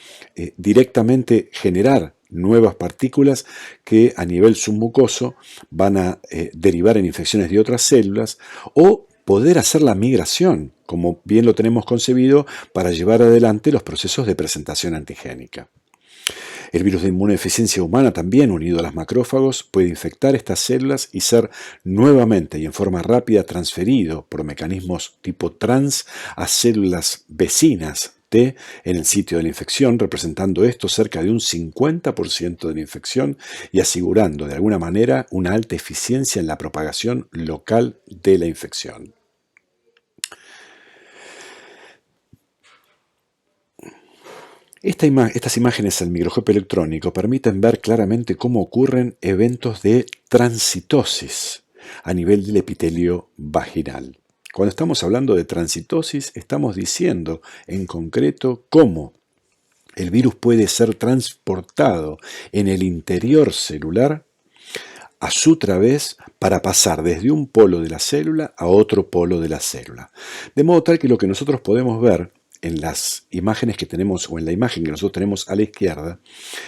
S1: directamente generar nuevas partículas que a nivel submucoso van a derivar en infecciones de otras células, o poder hacer la migración, como bien lo tenemos concebido, para llevar adelante los procesos de presentación antigénica. El virus de inmunodeficiencia humana, también unido a los macrófagos, puede infectar estas células y ser nuevamente y en forma rápida transferido por mecanismos tipo trans a células vecinas T en el sitio de la infección, representando esto cerca de un 50% de la infección y asegurando de alguna manera una alta eficiencia en la propagación local de la infección. Estas imágenes al microscopio electrónico permiten ver claramente cómo ocurren eventos de transitosis a nivel del epitelio vaginal. Cuando estamos hablando de transitosis, estamos diciendo en concreto cómo el virus puede ser transportado en el interior celular a su través para pasar desde un polo de la célula a otro polo de la célula. De modo tal que lo que nosotros podemos ver en las imágenes que tenemos, o en la imagen que nosotros tenemos a la izquierda,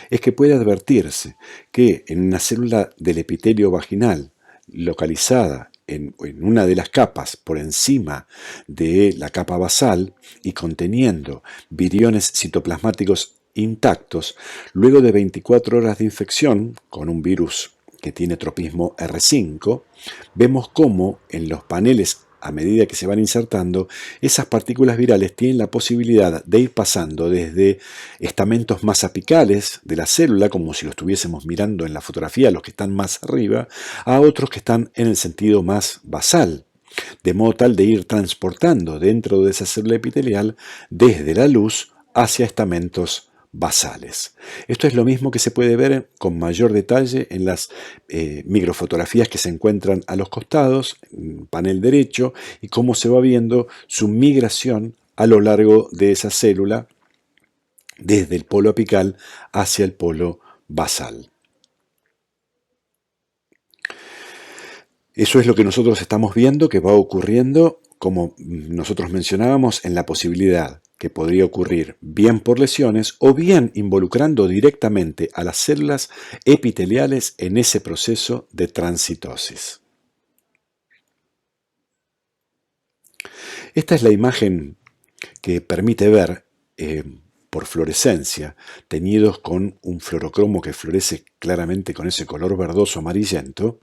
S1: es que puede advertirse que en una célula del epitelio vaginal localizada en una de las capas por encima de la capa basal y conteniendo viriones citoplasmáticos intactos, luego de 24 horas de infección con un virus que tiene tropismo R5, vemos cómo en los paneles, a medida que se van insertando, esas partículas virales tienen la posibilidad de ir pasando desde estamentos más apicales de la célula, como si lo estuviésemos mirando en la fotografía, los que están más arriba, a otros que están en el sentido más basal, de modo tal de ir transportando dentro de esa célula epitelial desde la luz hacia estamentos basales. Esto es lo mismo que se puede ver con mayor detalle en las microfotografías que se encuentran a los costados, en panel derecho, y cómo se va viendo su migración a lo largo de esa célula desde el polo apical hacia el polo basal. Eso es lo que nosotros estamos viendo que va ocurriendo, como nosotros mencionábamos, en la posibilidad que podría ocurrir bien por lesiones o bien involucrando directamente a las células epiteliales en ese proceso de transitosis. Esta es la imagen que permite ver por fluorescencia, teñidos con un fluorocromo que florece claramente con ese color verdoso amarillento,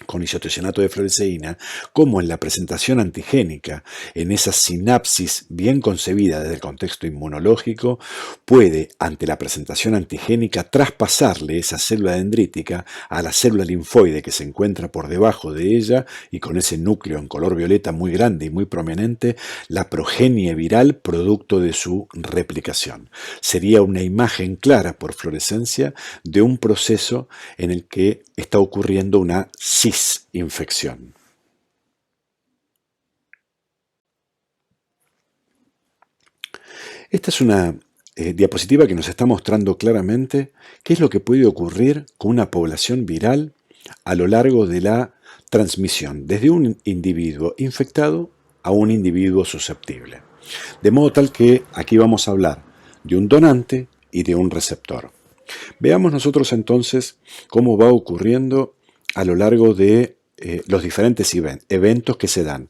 S1: con isotiocionato de fluoresceína, como en la presentación antigénica, en esa sinapsis bien concebida desde el contexto inmunológico, puede, ante la presentación antigénica, traspasarle esa célula dendrítica a la célula linfoide que se encuentra por debajo de ella, y con ese núcleo en color violeta muy grande y muy prominente, la progenie viral producto de su replicación. Sería una imagen clara por fluorescencia de un proceso en el que está ocurriendo una cisinfección. Esta es una diapositiva que nos está mostrando claramente qué es lo que puede ocurrir con una población viral a lo largo de la transmisión, desde un individuo infectado a un individuo susceptible. De modo tal que aquí vamos a hablar de un donante y de un receptor. Veamos nosotros entonces cómo va ocurriendo a lo largo de los diferentes eventos que se dan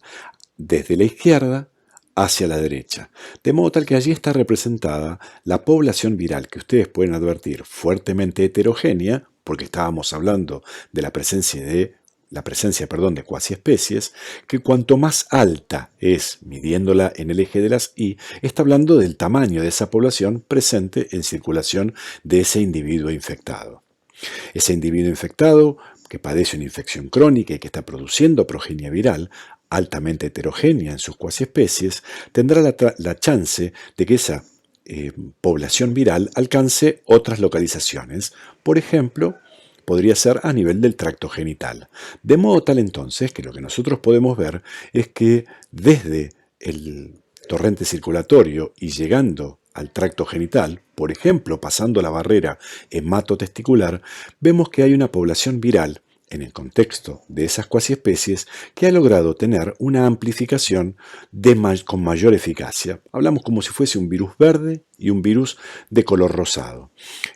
S1: desde la izquierda hacia la derecha. De modo tal que allí está representada la población viral, que ustedes pueden advertir fuertemente heterogénea, porque estábamos hablando de la presencia de cuasiespecies, que cuanto más alta es, midiéndola en el eje de las Y, está hablando del tamaño de esa población presente en circulación de ese individuo infectado. Ese individuo infectado que padece una infección crónica y que está produciendo progenie viral altamente heterogénea en sus cuasiespecies, tendrá la chance de que esa población viral alcance otras localizaciones. Por ejemplo, podría ser a nivel del tracto genital. De modo tal entonces que lo que nosotros podemos ver es que desde el torrente circulatorio y llegando al tracto genital, por ejemplo pasando la barrera hematotesticular, vemos que hay una población viral en el contexto de esas cuasiespecies que ha logrado tener una amplificación con mayor eficacia. Hablamos como si fuese un virus verde y un virus de color rosado.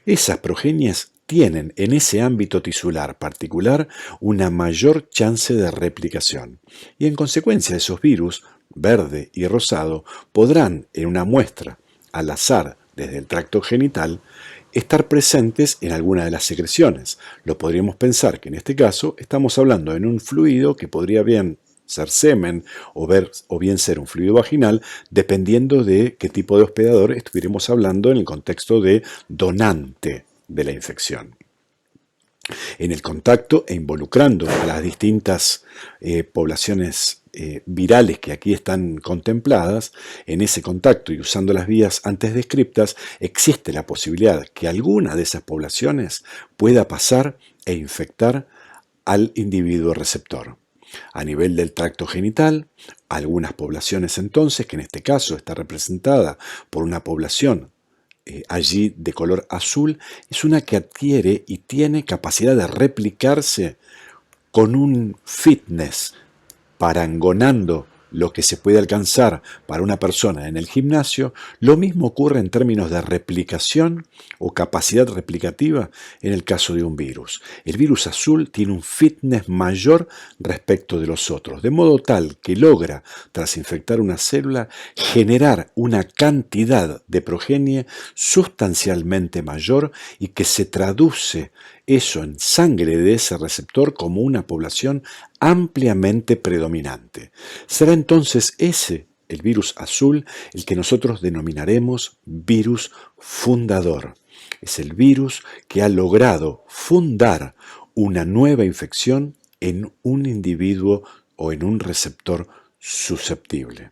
S1: Esas progenies tienen en ese ámbito tisular particular una mayor chance de replicación y en consecuencia esos virus, verde y rosado, podrán en una muestra al azar desde el tracto genital estar presentes en alguna de las secreciones. Lo podríamos pensar que en este caso estamos hablando en un fluido que podría bien ser semen o bien ser un fluido vaginal, dependiendo de qué tipo de hospedador estuviéramos hablando en el contexto de donante de la infección. En el contacto e involucrando a las distintas poblaciones virales que aquí están contempladas, en ese contacto y usando las vías antes descriptas, existe la posibilidad que alguna de esas poblaciones pueda pasar e infectar al individuo receptor. A nivel del tracto genital, algunas poblaciones entonces, que en este caso está representada por una población allí de color azul, es una que adquiere y tiene capacidad de replicarse con un fitness parangonando lo que se puede alcanzar para una persona en el gimnasio. Lo mismo ocurre en términos de replicación o capacidad replicativa en el caso de un virus. El virus azul tiene un fitness mayor respecto de los otros, de modo tal que logra, tras infectar una célula, generar una cantidad de progenie sustancialmente mayor y que se traduce eso en sangre de ese receptor como una población ampliamente predominante. Será entonces ese, el virus azul, el que nosotros denominaremos virus fundador. Es el virus que ha logrado fundar una nueva infección en un individuo o en un receptor susceptible.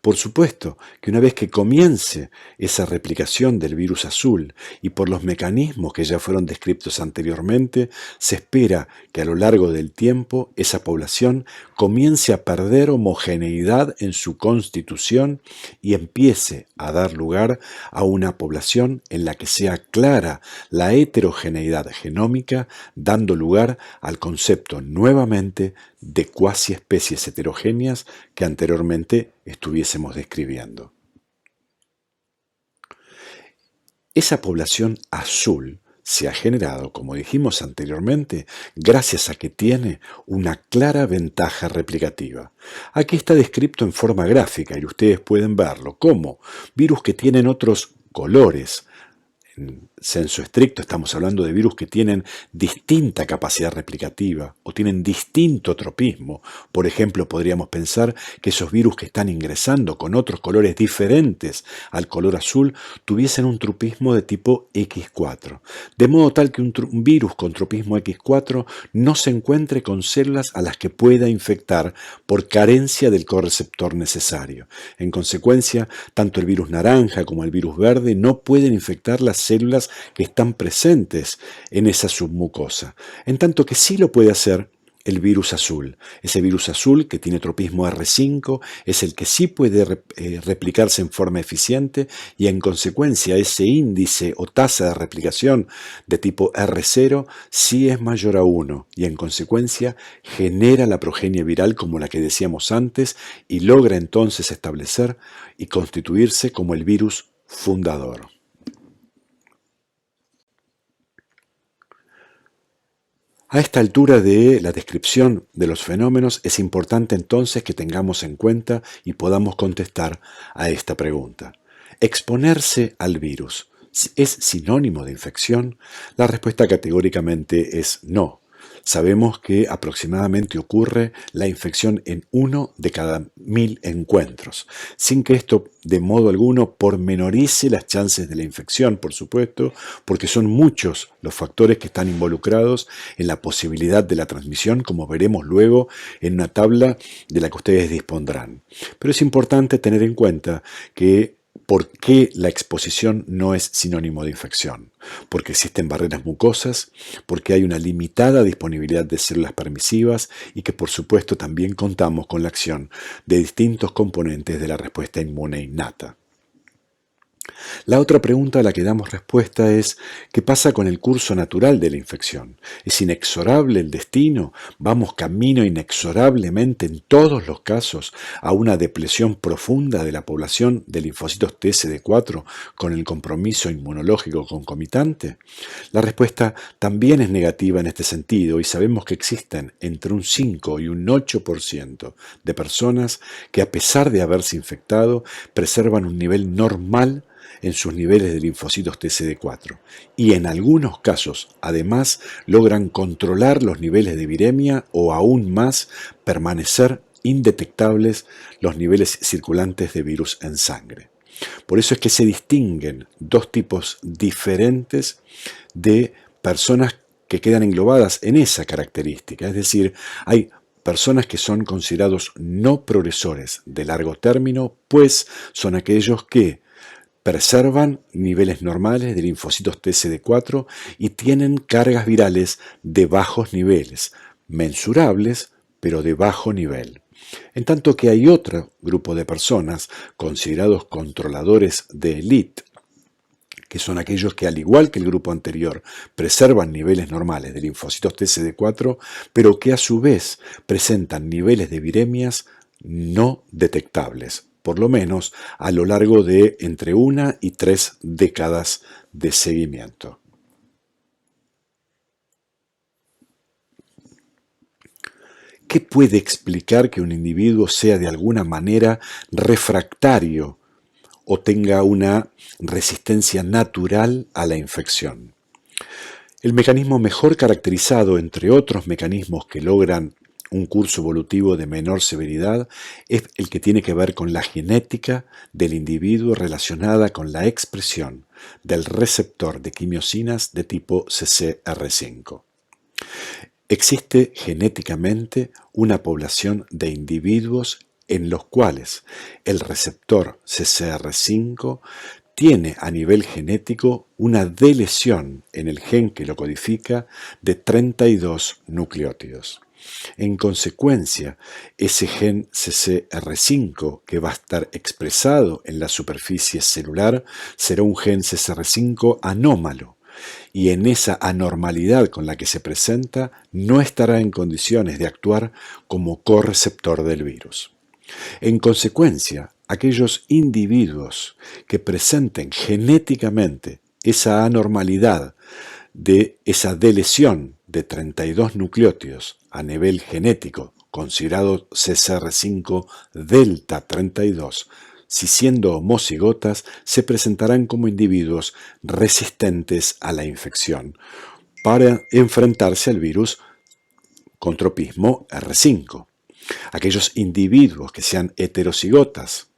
S1: Por supuesto que una vez que comience esa replicación del virus azul y por los mecanismos que ya fueron descritos anteriormente, se espera que a lo largo del tiempo esa población comience a perder homogeneidad en su constitución y empiece a dar lugar a una población en la que sea clara la heterogeneidad genómica, dando lugar al concepto nuevamente de cuasi especies heterogéneas que anteriormente estuviésemos describiendo. Esa población azul se ha generado, como dijimos anteriormente, gracias a que tiene una clara ventaja replicativa. Aquí está descrito en forma gráfica y ustedes pueden verlo como virus que tienen otros colores. En senso estricto estamos hablando de virus que tienen distinta capacidad replicativa o tienen distinto tropismo. Por ejemplo, podríamos pensar que esos virus que están ingresando con otros colores diferentes al color azul tuviesen un tropismo de tipo X4. De modo tal que un virus con tropismo X4 no se encuentre con células a las que pueda infectar por carencia del correceptor necesario. En consecuencia, tanto el virus naranja como el virus verde no pueden infectar las células que están presentes en esa submucosa, en tanto que sí lo puede hacer el virus azul. Ese virus azul que tiene tropismo R5 es el que sí puede replicarse en forma eficiente y en consecuencia ese índice o tasa de replicación de tipo R0 sí es mayor a 1 y en consecuencia genera la progenie viral como la que decíamos antes y logra entonces establecer y constituirse como el virus fundador. A esta altura de la descripción de los fenómenos es importante entonces que tengamos en cuenta y podamos contestar a esta pregunta. ¿Exponerse al virus es sinónimo de infección? La respuesta categóricamente es no. Sabemos que aproximadamente ocurre la infección en 1 de cada 1000 encuentros, sin que esto de modo alguno pormenorice las chances de la infección, por supuesto, porque son muchos los factores que están involucrados en la posibilidad de la transmisión, como veremos luego en una tabla de la que ustedes dispondrán. Pero es importante tener en cuenta que ¿Por qué la exposición no es sinónimo de infección? Porque existen barreras mucosas, porque hay una limitada disponibilidad de células permisivas y que por supuesto también contamos con la acción de distintos componentes de la respuesta inmune innata. La otra pregunta a la que damos respuesta es, ¿qué pasa con el curso natural de la infección? ¿Es inexorable el destino? ¿Vamos camino inexorablemente en todos los casos a una depresión profunda de la población de linfocitos TSD4 con el compromiso inmunológico concomitante? La respuesta también es negativa en este sentido y sabemos que existen entre un 5 y un 8% de personas que a pesar de haberse infectado preservan un nivel normal en sus niveles de linfocitos TCD4 y en algunos casos, además, logran controlar los niveles de viremia o aún más permanecer indetectables los niveles circulantes de virus en sangre. Por eso es que se distinguen dos tipos diferentes de personas que quedan englobadas en esa característica, es decir, hay personas que son considerados no progresores de largo término, pues son aquellos que preservan niveles normales de linfocitos TCD4 y tienen cargas virales de bajos niveles, mensurables, pero de bajo nivel. En tanto que hay otro grupo de personas considerados controladores de élite, que son aquellos que, al igual que el grupo anterior, preservan niveles normales de linfocitos TCD4, pero que a su vez presentan niveles de viremias no detectables, por lo menos a lo largo de entre 1 y 3 décadas de seguimiento. ¿Qué puede explicar que un individuo sea de alguna manera refractario o tenga una resistencia natural a la infección? El mecanismo mejor caracterizado, entre otros mecanismos que logran un curso evolutivo de menor severidad, es el que tiene que ver con la genética del individuo relacionada con la expresión del receptor de quimiosinas de tipo CCR5. Existe genéticamente una población de individuos en los cuales el receptor CCR5 tiene a nivel genético una delesión en el gen que lo codifica de 32 nucleótidos. En consecuencia, ese gen CCR5 que va a estar expresado en la superficie celular será un gen CCR5 anómalo, y en esa anormalidad con la que se presenta no estará en condiciones de actuar como correceptor del virus. En consecuencia, aquellos individuos que presenten genéticamente esa anormalidad de esa delesión de 32 nucleótidos a nivel genético, considerado CCR5 delta 32, si siendo homocigotas, se presentarán como individuos resistentes a la infección para enfrentarse al virus con tropismo R5. Aquellos individuos que sean heterocigotas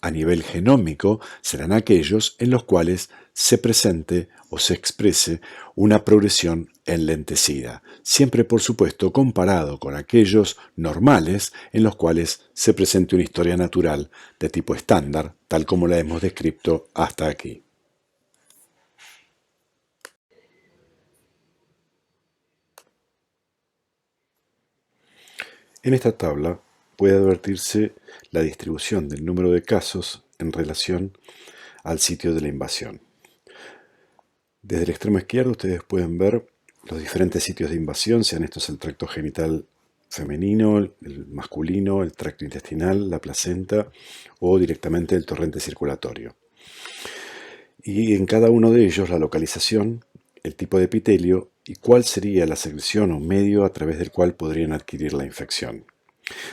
S1: a nivel genómico serán aquellos en los cuales se presente o se exprese una progresión enlentecida, siempre por supuesto comparado con aquellos normales en los cuales se presente una historia natural de tipo estándar, tal como la hemos descrito hasta aquí. En esta tabla puede advertirse la distribución del número de casos en relación al sitio de la invasión. Desde el extremo izquierdo ustedes pueden ver los diferentes sitios de invasión, sean estos el tracto genital femenino, el masculino, el tracto intestinal, la placenta o directamente el torrente circulatorio. Y en cada uno de ellos la localización, el tipo de epitelio y cuál sería la secreción o medio a través del cual podrían adquirir la infección.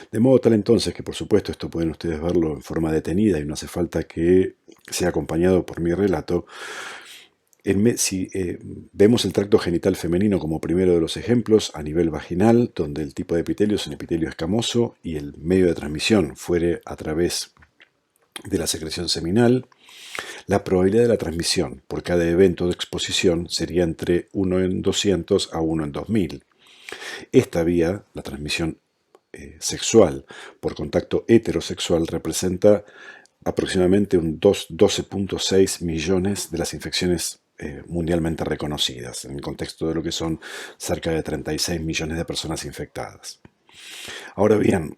S1: De modo tal entonces que por supuesto esto pueden ustedes verlo en forma detenida y no hace falta que sea acompañado por mi relato. Si vemos el tracto genital femenino como primero de los ejemplos a nivel vaginal, donde el tipo de epitelio es un epitelio escamoso y el medio de transmisión fuere a través de la secreción seminal, la probabilidad de la transmisión por cada evento de exposición sería entre 1 en 200 a 1 en 2000. Esta vía, la transmisión sexual por contacto heterosexual, representa aproximadamente un 12.6 millones de las infecciones mundialmente reconocidas, en el contexto de lo que son cerca de 36 millones de personas infectadas. Ahora bien,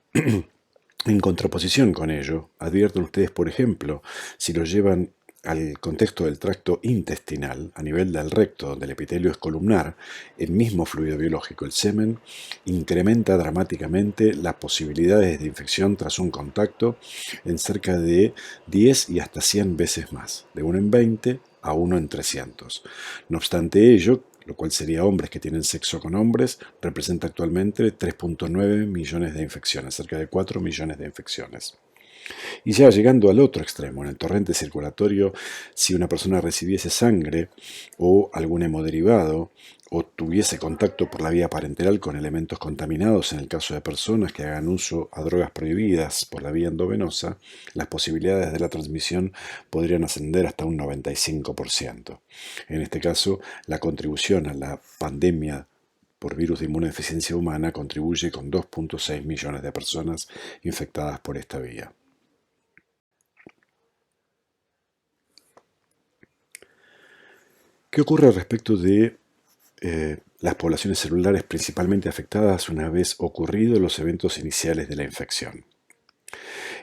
S1: en contraposición con ello, advierten ustedes, por ejemplo, si lo llevan al contexto del tracto intestinal, a nivel del recto, donde el epitelio es columnar, el mismo fluido biológico, el semen, incrementa dramáticamente las posibilidades de infección tras un contacto en cerca de 10 y hasta 100 veces más, de 1 en 20 a 1 en 300. No obstante ello, lo cual sería hombres que tienen sexo con hombres, representa actualmente 3.9 millones de infecciones, cerca de 4 millones de infecciones. Y ya llegando al otro extremo, en el torrente circulatorio, si una persona recibiese sangre o algún hemoderivado o tuviese contacto por la vía parenteral con elementos contaminados, en el caso de personas que hagan uso a drogas prohibidas por la vía endovenosa, las posibilidades de la transmisión podrían ascender hasta un 95%. En este caso, la contribución a la pandemia por virus de inmunodeficiencia humana contribuye con 2.6 millones de personas infectadas por esta vía. ¿Qué ocurre respecto de las poblaciones celulares principalmente afectadas una vez ocurridos los eventos iniciales de la infección?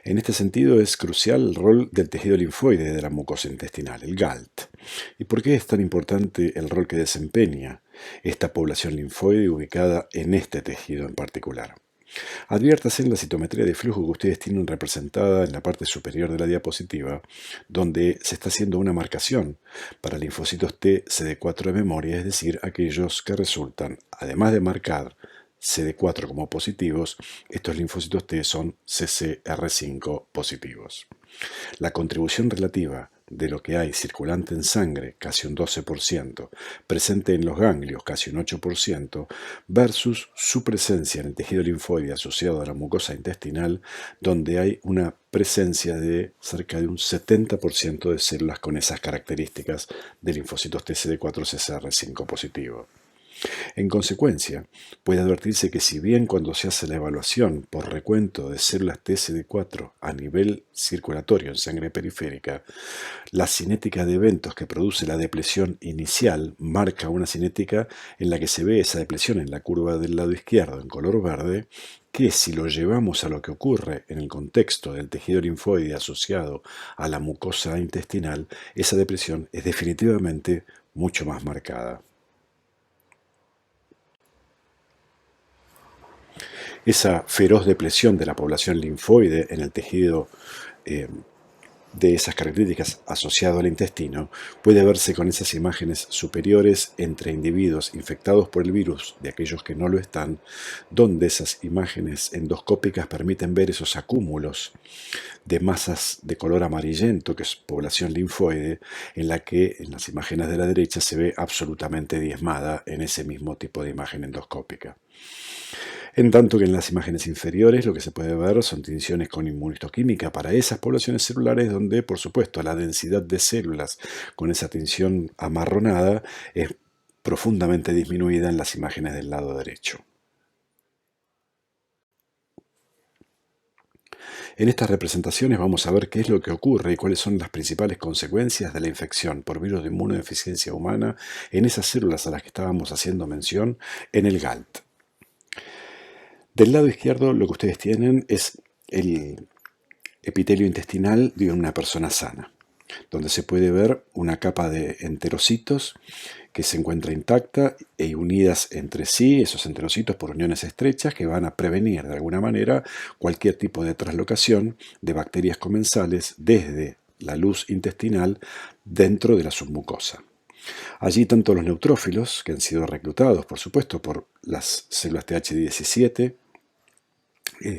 S1: En este sentido es crucial el rol del tejido linfoide de la mucosa intestinal, el GALT. ¿Y por qué es tan importante el rol que desempeña esta población linfoide ubicada en este tejido en particular? Adviértase en la citometría de flujo que ustedes tienen representada en la parte superior de la diapositiva, donde se está haciendo una marcación para linfocitos T CD4 de memoria, es decir, aquellos que resultan, además de marcar CD4 como positivos, estos linfocitos T son CCR5 positivos. La contribución relativa de lo que hay circulante en sangre, casi un 12%, presente en los ganglios, casi un 8%, versus su presencia en el tejido linfoide asociado a la mucosa intestinal, donde hay una presencia de cerca de un 70% de células con esas características de linfocitos TCD4-CCR5 positivo. En consecuencia, puede advertirse que si bien cuando se hace la evaluación por recuento de células TSD4 a nivel circulatorio en sangre periférica, la cinética de eventos que produce la depresión inicial marca una cinética en la que se ve esa depresión en la curva del lado izquierdo en color verde, que si lo llevamos a lo que ocurre en el contexto del tejido linfoide asociado a la mucosa intestinal, esa depresión es definitivamente mucho más marcada. Esa feroz depresión de la población linfoide en el tejido de esas características asociado al intestino puede verse con esas imágenes superiores entre individuos infectados por el virus de aquellos que no lo están, donde esas imágenes endoscópicas permiten ver esos acúmulos de masas de color amarillento, que es población linfoide, en la que en las imágenes de la derecha se ve absolutamente diezmada en ese mismo tipo de imagen endoscópica. En tanto que en las imágenes inferiores lo que se puede ver son tinciones con inmunistoquímica para esas poblaciones celulares donde, por supuesto, la densidad de células con esa tinción amarronada es profundamente disminuida en las imágenes del lado derecho. En estas representaciones vamos a ver qué es lo que ocurre y cuáles son las principales consecuencias de la infección por virus de inmunodeficiencia humana en esas células a las que estábamos haciendo mención en el GALT. Del lado izquierdo lo que ustedes tienen es el epitelio intestinal de una persona sana, donde se puede ver una capa de enterocitos que se encuentra intacta y unidas entre sí, esos enterocitos por uniones estrechas que van a prevenir de alguna manera cualquier tipo de traslocación de bacterias comensales desde la luz intestinal dentro de la submucosa. Allí tanto los neutrófilos, que han sido reclutados por supuesto por las células TH17,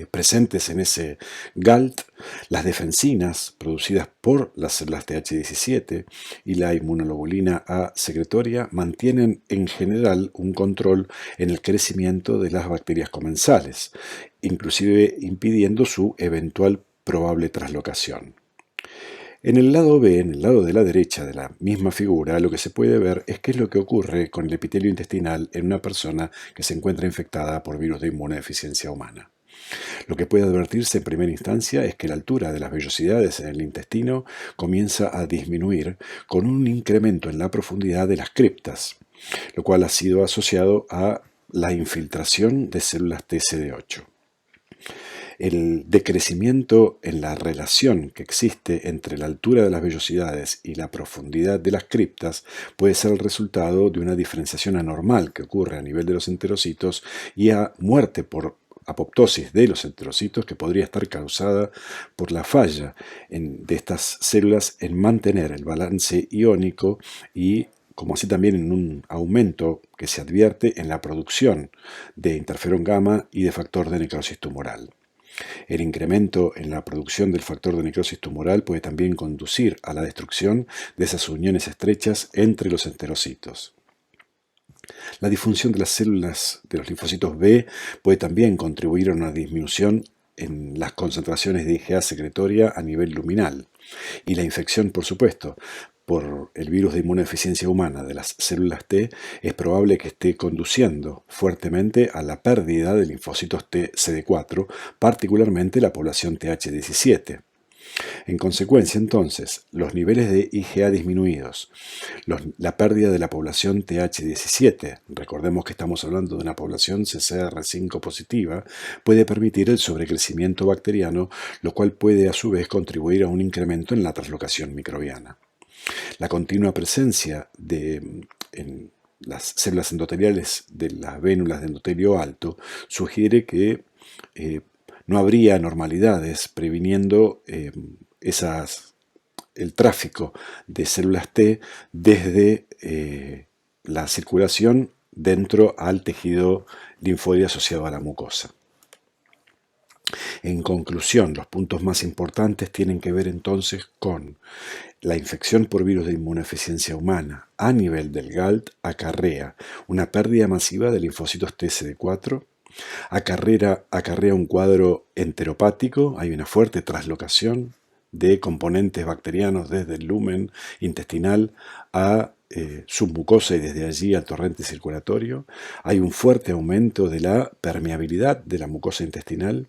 S1: presentes en ese GALT, las defensinas producidas por las células TH17 y la inmunoglobulina A secretoria mantienen en general un control en el crecimiento de las bacterias comensales, inclusive impidiendo su eventual probable traslocación. En el lado B, en el lado de la derecha de la misma figura, lo que se puede ver es qué es lo que ocurre con el epitelio intestinal en una persona que se encuentra infectada por virus de inmunodeficiencia humana. Lo que puede advertirse en primera instancia es que la altura de las vellosidades en el intestino comienza a disminuir con un incremento en la profundidad de las criptas, lo cual ha sido asociado a la infiltración de células TCD8. El decrecimiento en la relación que existe entre la altura de las vellosidades y la profundidad de las criptas puede ser el resultado de una diferenciación anormal que ocurre a nivel de los enterocitos y a muerte por apoptosis de los enterocitos que podría estar causada por la falla de estas células en mantener el balance iónico y como así también en un aumento que se advierte en la producción de interferón gamma y de factor de necrosis tumoral. El incremento en la producción del factor de necrosis tumoral puede también conducir a la destrucción de esas uniones estrechas entre los enterocitos. La disfunción de las células de los linfocitos B puede también contribuir a una disminución en las concentraciones de IgA secretoria a nivel luminal. Y la infección, por supuesto, por el virus de inmunodeficiencia humana de las células T, es probable que esté conduciendo fuertemente a la pérdida de linfocitos T CD4, particularmente la población TH17. En consecuencia, entonces, los niveles de IgA disminuidos, la pérdida de la población TH17, recordemos que estamos hablando de una población CCR5 positiva, puede permitir el sobrecrecimiento bacteriano, lo cual puede a su vez contribuir a un incremento en la translocación microbiana. La continua presencia en las células endoteliales de las vénulas de endotelio alto sugiere que no habría anormalidades previniendo el tráfico de células T desde la circulación dentro al tejido linfoide asociado a la mucosa. En conclusión, los puntos más importantes tienen que ver entonces con la infección por virus de inmunodeficiencia humana a nivel del GALT acarrea una pérdida masiva de linfocitos TCD4, acarrea un cuadro enteropático, hay una fuerte traslocación de componentes bacterianos desde el lumen intestinal a submucosa y desde allí al torrente circulatorio. Hay un fuerte aumento de la permeabilidad de la mucosa intestinal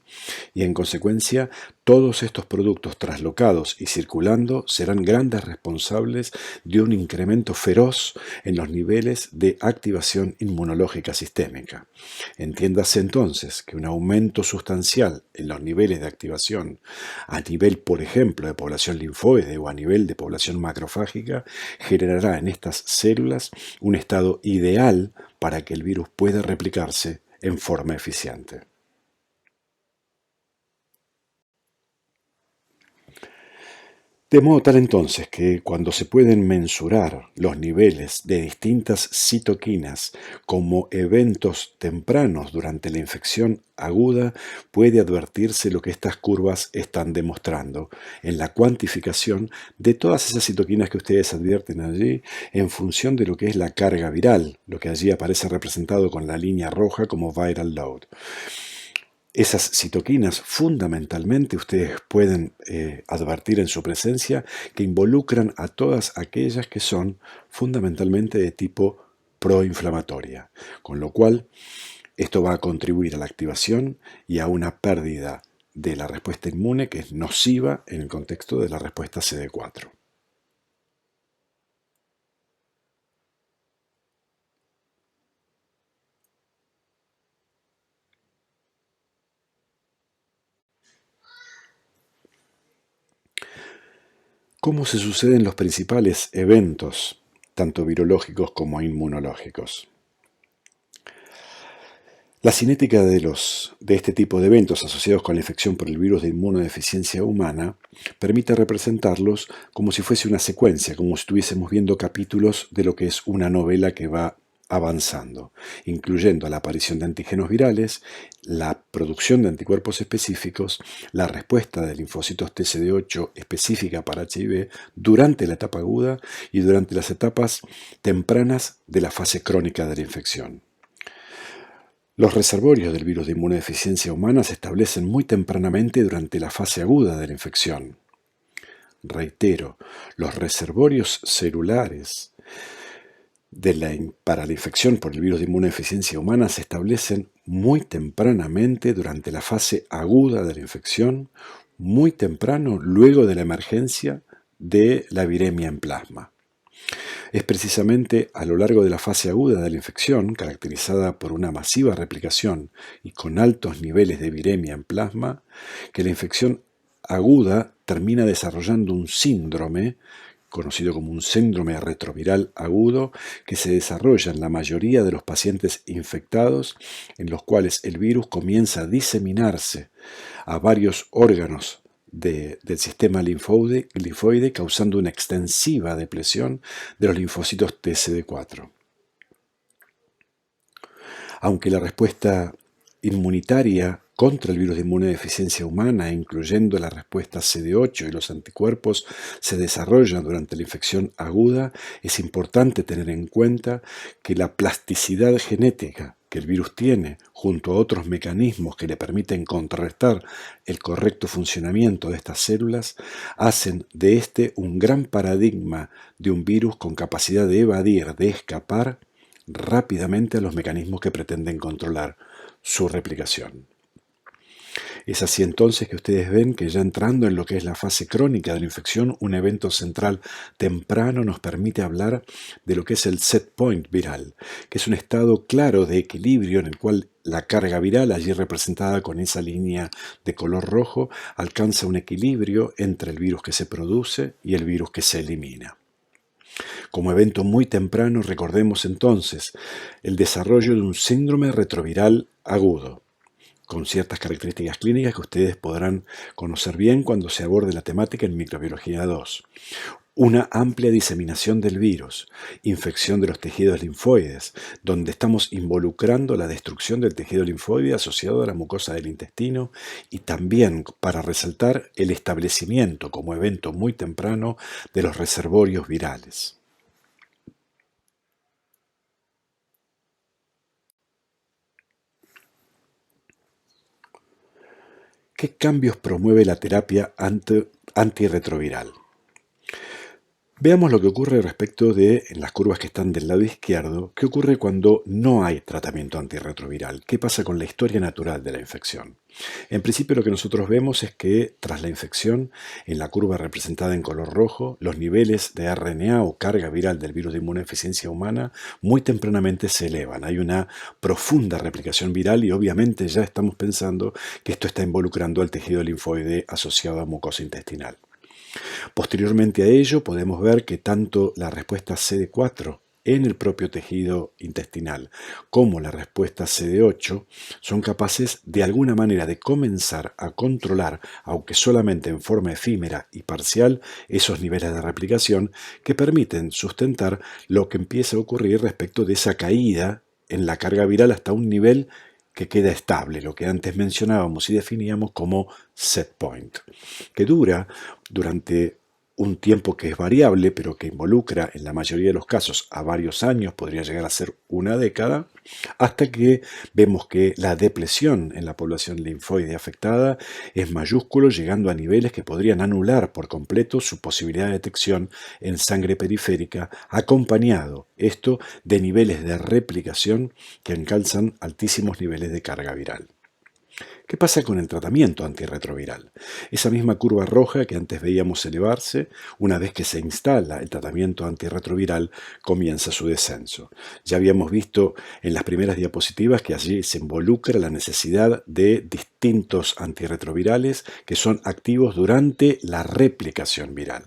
S1: y en consecuencia todos estos productos traslocados y circulando serán grandes responsables de un incremento feroz en los niveles de activación inmunológica sistémica. Entiéndase entonces que un aumento sustancial en los niveles de activación a nivel, por ejemplo, de población linfoide o a nivel de población macrofágica generará en estas células un estado ideal para que el virus pueda replicarse en forma eficiente. De modo tal entonces que cuando se pueden mensurar los niveles de distintas citoquinas como eventos tempranos durante la infección aguda, puede advertirse lo que estas curvas están demostrando en la cuantificación de todas esas citoquinas que ustedes advierten allí en función de lo que es la carga viral, lo que allí aparece representado con la línea roja como viral load. Esas citoquinas fundamentalmente ustedes pueden advertir en su presencia que involucran a todas aquellas que son fundamentalmente de tipo proinflamatoria, con lo cual esto va a contribuir a la activación y a una pérdida de la respuesta inmune que es nociva en el contexto de la respuesta CD4. ¿Cómo se suceden los principales eventos, tanto virológicos como inmunológicos? La cinética de este tipo de eventos asociados con la infección por el virus de inmunodeficiencia humana permite representarlos como si fuese una secuencia, como si estuviésemos viendo capítulos de lo que es una novela que va avanzando, incluyendo la aparición de antígenos virales, la producción de anticuerpos específicos, la respuesta de linfocitos TCD8 específica para HIV durante la etapa aguda y durante las etapas tempranas de la fase crónica de la infección. Los reservorios del virus de inmunodeficiencia humana se establecen muy tempranamente durante la fase aguda de la infección. Reitero, los reservorios celulares para la infección por el virus de inmunodeficiencia humana se establecen muy tempranamente durante la fase aguda de la infección, muy temprano luego de la emergencia de la viremia en plasma. Es precisamente a lo largo de la fase aguda de la infección, caracterizada por una masiva replicación y con altos niveles de viremia en plasma, que la infección aguda termina desarrollando un síndrome, conocido como un síndrome retroviral agudo, que se desarrolla en la mayoría de los pacientes infectados, en los cuales el virus comienza a diseminarse a varios órganos del sistema linfoide, causando una extensiva depresión de los linfocitos TCD4. Aunque la respuesta inmunitaria contra el virus de inmunodeficiencia humana, incluyendo la respuesta CD8 y los anticuerpos, se desarrollan durante la infección aguda, es importante tener en cuenta que la plasticidad genética que el virus tiene, junto a otros mecanismos que le permiten contrarrestar el correcto funcionamiento de estas células, hacen de este un gran paradigma de un virus con capacidad de evadir, de escapar rápidamente a los mecanismos que pretenden controlar su replicación. Es así entonces que ustedes ven que ya entrando en lo que es la fase crónica de la infección, un evento central temprano nos permite hablar de lo que es el set point viral, que es un estado claro de equilibrio en el cual la carga viral, allí representada con esa línea de color rojo, alcanza un equilibrio entre el virus que se produce y el virus que se elimina. Como evento muy temprano, recordemos entonces el desarrollo de un síndrome retroviral agudo, con ciertas características clínicas que ustedes podrán conocer bien cuando se aborde la temática en Microbiología 2. Una amplia diseminación del virus, infección de los tejidos linfoides, donde estamos involucrando la destrucción del tejido linfoide asociado a la mucosa del intestino y también, para resaltar, el establecimiento como evento muy temprano de los reservorios virales. ¿Qué cambios promueve la terapia antirretroviral? Veamos lo que ocurre respecto de, en las curvas que están del lado izquierdo, qué ocurre cuando no hay tratamiento antirretroviral. ¿Qué pasa con la historia natural de la infección? En principio lo que nosotros vemos es que tras la infección, en la curva representada en color rojo, los niveles de RNA o carga viral del virus de inmunodeficiencia humana muy tempranamente se elevan. Hay una profunda replicación viral y obviamente ya estamos pensando que esto está involucrando al tejido linfoide asociado a mucosa intestinal. Posteriormente a ello podemos ver que tanto la respuesta CD4 en el propio tejido intestinal como la respuesta CD8 son capaces de alguna manera de comenzar a controlar, aunque solamente en forma efímera y parcial, esos niveles de replicación que permiten sustentar lo que empieza a ocurrir respecto de esa caída en la carga viral hasta un nivel que queda estable, lo que antes mencionábamos y definíamos como set point, que dura durante un tiempo que es variable, pero que involucra en la mayoría de los casos a varios años, podría llegar a ser una década, hasta que vemos que la depresión en la población linfoide afectada es mayúsculo, llegando a niveles que podrían anular por completo su posibilidad de detección en sangre periférica, acompañado esto de niveles de replicación que alcanzan altísimos niveles de carga viral. ¿Qué pasa con el tratamiento antirretroviral? Esa misma curva roja que antes veíamos elevarse, una vez que se instala el tratamiento antirretroviral, comienza su descenso. Ya habíamos visto en las primeras diapositivas que allí se involucra la necesidad de distintos antirretrovirales que son activos durante la replicación viral.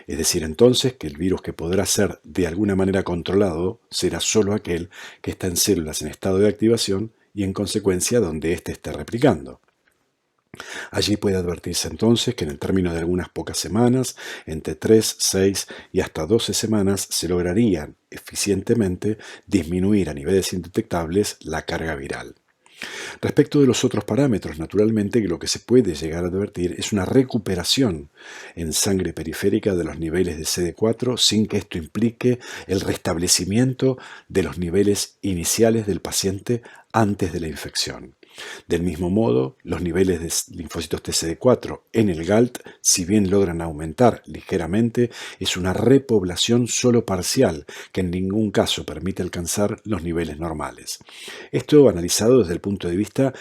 S1: Es decir, entonces, que el virus que podrá ser de alguna manera controlado será solo aquel que está en células en estado de activación y en consecuencia donde éste esté replicando. Allí puede advertirse entonces que en el término de algunas pocas semanas, entre 3, 6 y hasta 12 semanas, se lograrían eficientemente disminuir a niveles indetectables la carga viral. Respecto de los otros parámetros, naturalmente, lo que se puede llegar a advertir es una recuperación en sangre periférica de los niveles de CD4 sin que esto implique el restablecimiento de los niveles iniciales del paciente antes de la infección. Del mismo modo, los niveles de linfocitos TCD4 en el GALT, si bien logran aumentar ligeramente, es una repoblación solo parcial que en ningún caso permite alcanzar los niveles normales. Esto analizado desde el punto de vista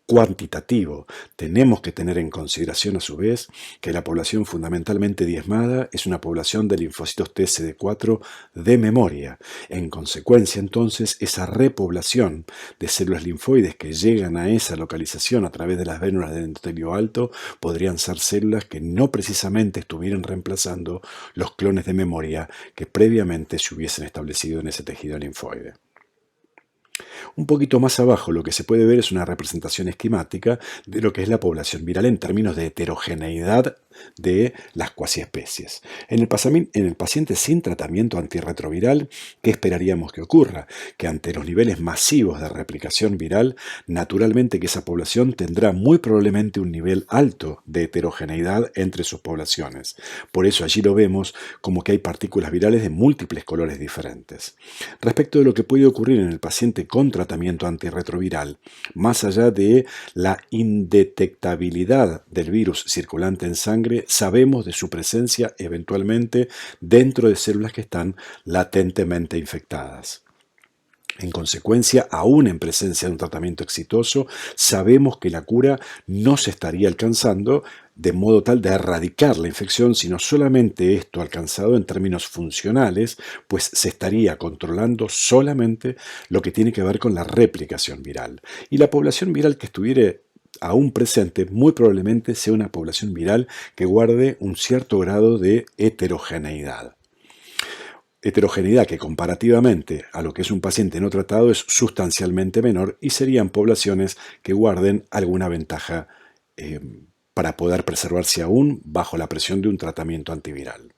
S1: cuantitativo. Tenemos que tener en consideración a su vez que la población fundamentalmente diezmada es una población de linfocitos TCD4 de memoria. En consecuencia, entonces, esa repoblación de células linfoides que llegan a esa localización a través de las vénulas del endotelio alto podrían ser células que no precisamente estuvieran reemplazando los clones de memoria que previamente se hubiesen establecido en ese tejido linfoide. Un poquito más abajo lo que se puede ver es una representación esquemática de lo que es la población viral en términos de heterogeneidad de las cuasiespecies. En el paciente sin tratamiento antirretroviral, ¿qué esperaríamos que ocurra? Que ante los niveles masivos de replicación viral, naturalmente que esa población tendrá muy probablemente un nivel alto de heterogeneidad entre sus poblaciones. Por eso allí lo vemos como que hay partículas virales de múltiples colores diferentes. Respecto de lo que puede ocurrir en el paciente con tratamiento antirretroviral, más allá de la indetectabilidad del virus circulante en sangre, sabemos de su presencia eventualmente dentro de células que están latentemente infectadas. En consecuencia, aún en presencia de un tratamiento exitoso, sabemos que la cura no se estaría alcanzando de modo tal de erradicar la infección, sino solamente esto alcanzado en términos funcionales, pues se estaría controlando solamente lo que tiene que ver con la replicación viral. Y la población viral que estuviera aún presente muy probablemente sea una población viral que guarde un cierto grado de heterogeneidad. Heterogeneidad que comparativamente a lo que es un paciente no tratado es sustancialmente menor y serían poblaciones que guarden alguna ventaja para poder preservarse aún bajo la presión de un tratamiento antiviral.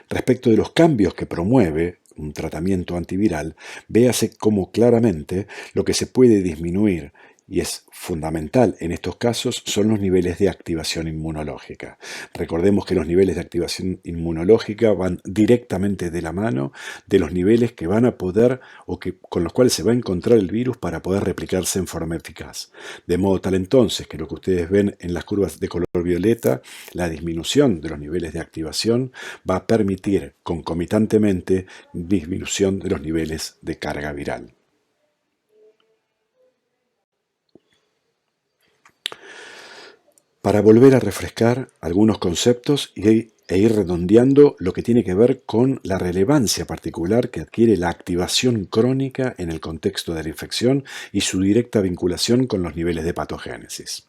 S1: Respecto de los cambios que promueve un tratamiento antiviral, véase cómo claramente lo que se puede disminuir y es fundamental en estos casos son los niveles de activación inmunológica. Recordemos que los niveles de activación inmunológica van directamente de la mano de los niveles que van a poder o con los cuales se va a encontrar el virus para poder replicarse en forma eficaz. De modo tal entonces que lo que ustedes ven en las curvas de color violeta, la disminución de los niveles de activación va a permitir concomitantemente disminución de los niveles de carga viral. Para volver a refrescar algunos conceptos e ir redondeando lo que tiene que ver con la relevancia particular que adquiere la activación crónica en el contexto de la infección y su directa vinculación con los niveles de patogénesis.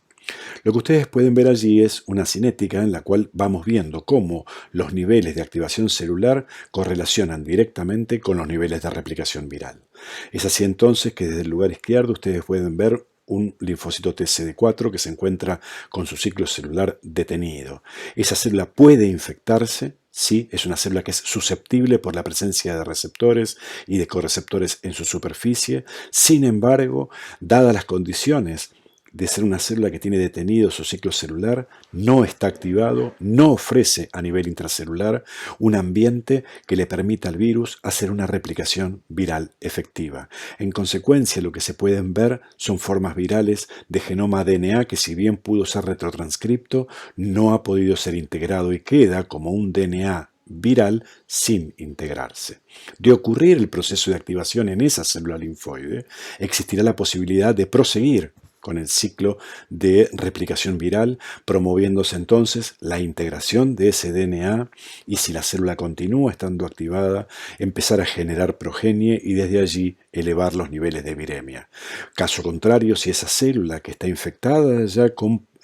S1: Lo que ustedes pueden ver allí es una cinética en la cual vamos viendo cómo los niveles de activación celular correlacionan directamente con los niveles de replicación viral. Es así entonces que desde el lugar izquierdo ustedes pueden ver un linfocito TCD4 que se encuentra con su ciclo celular detenido. Esa célula puede infectarse, sí, es una célula que es susceptible por la presencia de receptores y de correceptores en su superficie. Sin embargo, dadas las condiciones de ser una célula que tiene detenido su ciclo celular, no está activado, no ofrece a nivel intracelular un ambiente que le permita al virus hacer una replicación viral efectiva. En consecuencia, lo que se pueden ver son formas virales de genoma DNA que, si bien pudo ser retrotranscripto, no ha podido ser integrado y queda como un DNA viral sin integrarse. De ocurrir el proceso de activación en esa célula linfoide, existirá la posibilidad de proseguir con el ciclo de replicación viral, promoviéndose entonces la integración de ese DNA y, si la célula continúa estando activada, empezar a generar progenie y desde allí elevar los niveles de viremia. Caso contrario, si esa célula que está infectada ya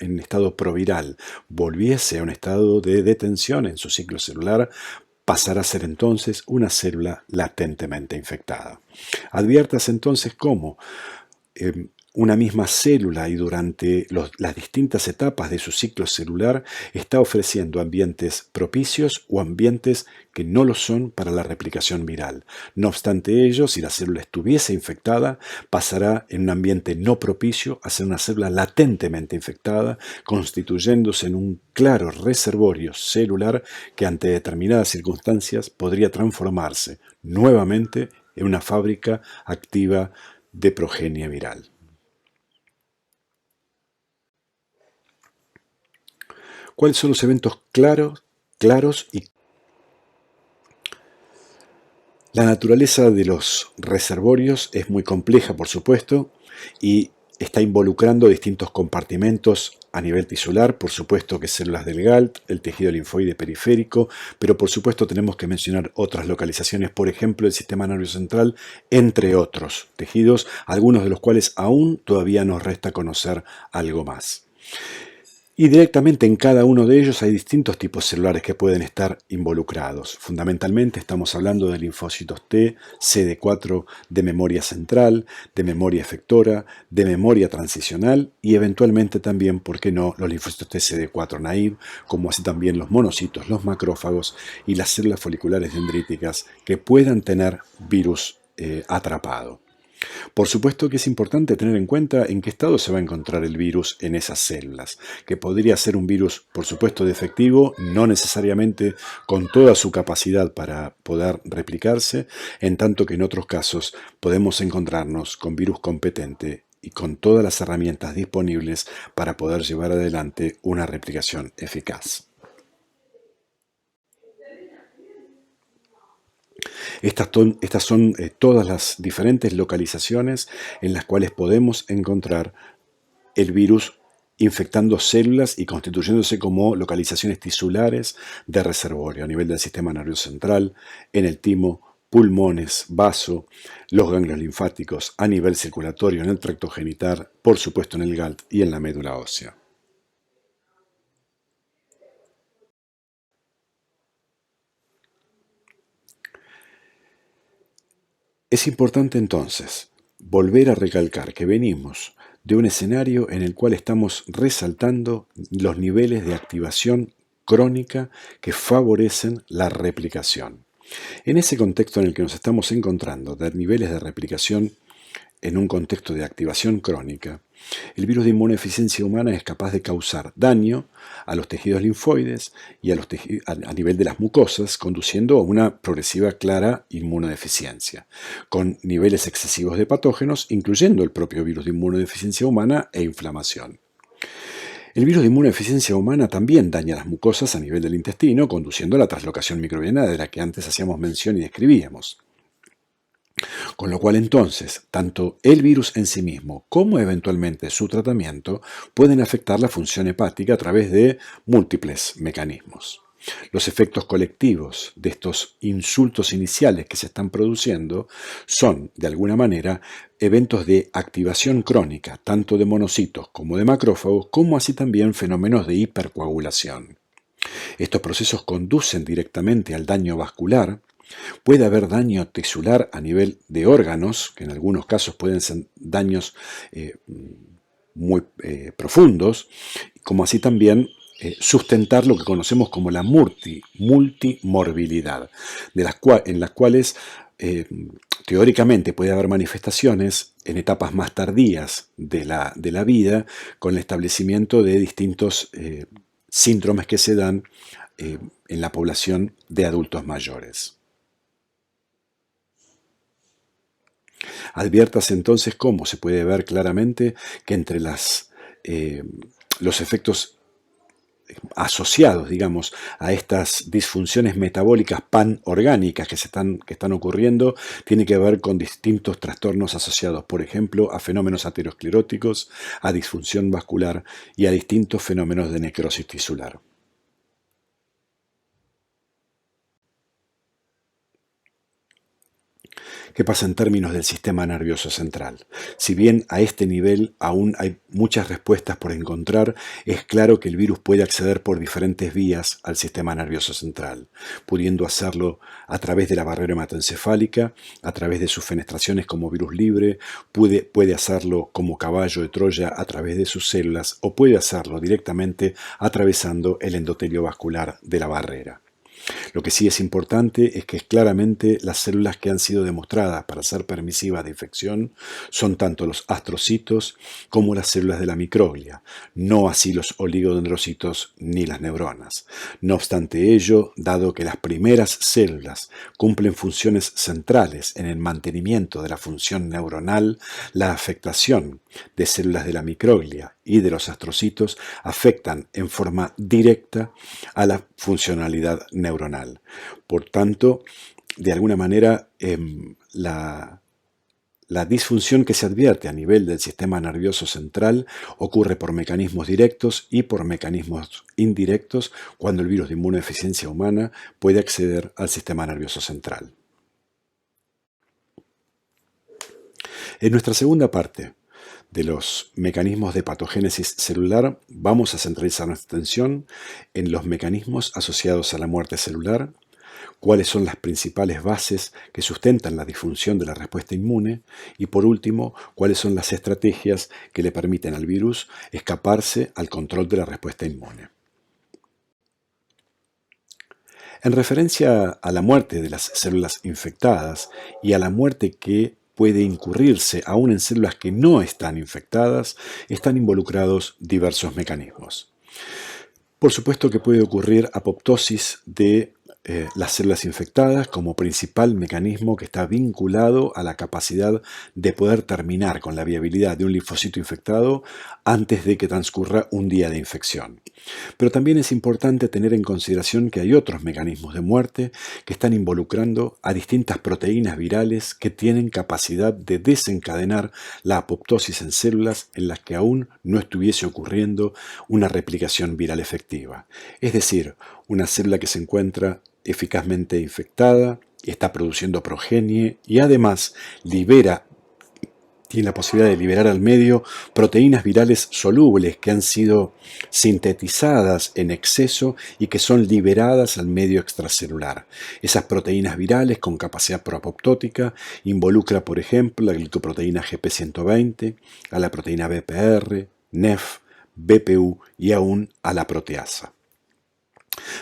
S1: en estado proviral volviese a un estado de detención en su ciclo celular, pasará a ser entonces una célula latentemente infectada. Adviértase entonces cómo una misma célula y durante las distintas etapas de su ciclo celular está ofreciendo ambientes propicios o ambientes que no lo son para la replicación viral. No obstante ello, si la célula estuviese infectada, pasará en un ambiente no propicio a ser una célula latentemente infectada, constituyéndose en un claro reservorio celular que ante determinadas circunstancias podría transformarse nuevamente en una fábrica activa de progenie viral. ¿Cuáles son los eventos claros y la naturaleza de los reservorios es muy compleja, por supuesto, y está involucrando distintos compartimentos a nivel tisular, por supuesto que células del GALT, el tejido linfoide periférico, pero por supuesto tenemos que mencionar otras localizaciones, por ejemplo el sistema nervioso central, entre otros tejidos, algunos de los cuales aún todavía nos resta conocer algo más. Y directamente en cada uno de ellos hay distintos tipos celulares que pueden estar involucrados. Fundamentalmente estamos hablando de linfocitos T, CD4 de memoria central, de memoria efectora, de memoria transicional y eventualmente también, ¿por qué no?, los linfocitos T CD4 naive, como así también los monocitos, los macrófagos y las células foliculares dendríticas que puedan tener virus atrapado. Por supuesto que es importante tener en cuenta en qué estado se va a encontrar el virus en esas células, que podría ser un virus, por supuesto, defectivo, no necesariamente con toda su capacidad para poder replicarse, en tanto que en otros casos podemos encontrarnos con virus competente y con todas las herramientas disponibles para poder llevar adelante una replicación eficaz. Estas son todas las diferentes localizaciones en las cuales podemos encontrar el virus infectando células y constituyéndose como localizaciones tisulares de reservorio a nivel del sistema nervioso central, en el timo, pulmones, vaso, los ganglios linfáticos, a nivel circulatorio, en el tracto genital, por supuesto en el GALT y en la médula ósea. Es importante entonces volver a recalcar que venimos de un escenario en el cual estamos resaltando los niveles de activación crónica que favorecen la replicación. En ese contexto en el que nos estamos encontrando, de niveles de replicación en un contexto de activación crónica, el virus de inmunodeficiencia humana es capaz de causar daño a los tejidos linfoides y a nivel de las mucosas, conduciendo a una progresiva clara inmunodeficiencia, con niveles excesivos de patógenos, incluyendo el propio virus de inmunodeficiencia humana e inflamación. El virus de inmunodeficiencia humana también daña las mucosas a nivel del intestino, conduciendo a la translocación microbiana de la que antes hacíamos mención y describíamos. Con lo cual entonces, tanto el virus en sí mismo como eventualmente su tratamiento pueden afectar la función hepática a través de múltiples mecanismos. Los efectos colectivos de estos insultos iniciales que se están produciendo son, de alguna manera, eventos de activación crónica, tanto de monocitos como de macrófagos, como así también fenómenos de hipercoagulación. Estos procesos conducen directamente al daño vascular. Puede haber daño tisular a nivel de órganos, que en algunos casos pueden ser daños muy profundos, como así también sustentar lo que conocemos como la multimorbilidad, en las cuales teóricamente puede haber manifestaciones en etapas más tardías de la vida, con el establecimiento de distintos síndromes que se dan en la población de adultos mayores. Adviértase entonces cómo se puede ver claramente que entre los efectos asociados, digamos, a estas disfunciones metabólicas panorgánicas que están ocurriendo, tiene que ver con distintos trastornos asociados, por ejemplo, a fenómenos ateroscleróticos, a disfunción vascular y a distintos fenómenos de necrosis tisular. ¿Qué pasa en términos del sistema nervioso central? Si bien a este nivel aún hay muchas respuestas por encontrar, es claro que el virus puede acceder por diferentes vías al sistema nervioso central, pudiendo hacerlo a través de la barrera hematoencefálica, a través de sus fenestraciones como virus libre, puede hacerlo como caballo de Troya a través de sus células o puede hacerlo directamente atravesando el endotelio vascular de la barrera. Lo que sí es importante es que claramente las células que han sido demostradas para ser permisivas de infección son tanto los astrocitos como las células de la microglia, no así los oligodendrocitos ni las neuronas. No obstante ello, dado que las primeras células cumplen funciones centrales en el mantenimiento de la función neuronal, la afectación de células de la microglia y de los astrocitos afectan en forma directa a la funcionalidad neuronal. Por tanto, de alguna manera, la disfunción que se advierte a nivel del sistema nervioso central ocurre por mecanismos directos y por mecanismos indirectos cuando el virus de inmunodeficiencia humana puede acceder al sistema nervioso central. En nuestra segunda parte de los mecanismos de patogénesis celular, vamos a centralizar nuestra atención en los mecanismos asociados a la muerte celular, cuáles son las principales bases que sustentan la disfunción de la respuesta inmune y, por último, cuáles son las estrategias que le permiten al virus escaparse al control de la respuesta inmune. En referencia a la muerte de las células infectadas y a la muerte que puede incurrirse aún en células que no están infectadas, están involucrados diversos mecanismos. Por supuesto que puede ocurrir apoptosis de las células infectadas como principal mecanismo que está vinculado a la capacidad de poder terminar con la viabilidad de un linfocito infectado antes de que transcurra un día de infección. Pero también es importante tener en consideración que hay otros mecanismos de muerte que están involucrando a distintas proteínas virales que tienen capacidad de desencadenar la apoptosis en células en las que aún no estuviese ocurriendo una replicación viral efectiva. Es decir, una célula que se encuentra eficazmente infectada, está produciendo progenie y además tiene la posibilidad de liberar al medio proteínas virales solubles que han sido sintetizadas en exceso y que son liberadas al medio extracelular. Esas proteínas virales con capacidad proapoptótica involucran, por ejemplo, la glicoproteína GP120, a la proteína BPR, NEF, BPU y aún a la proteasa.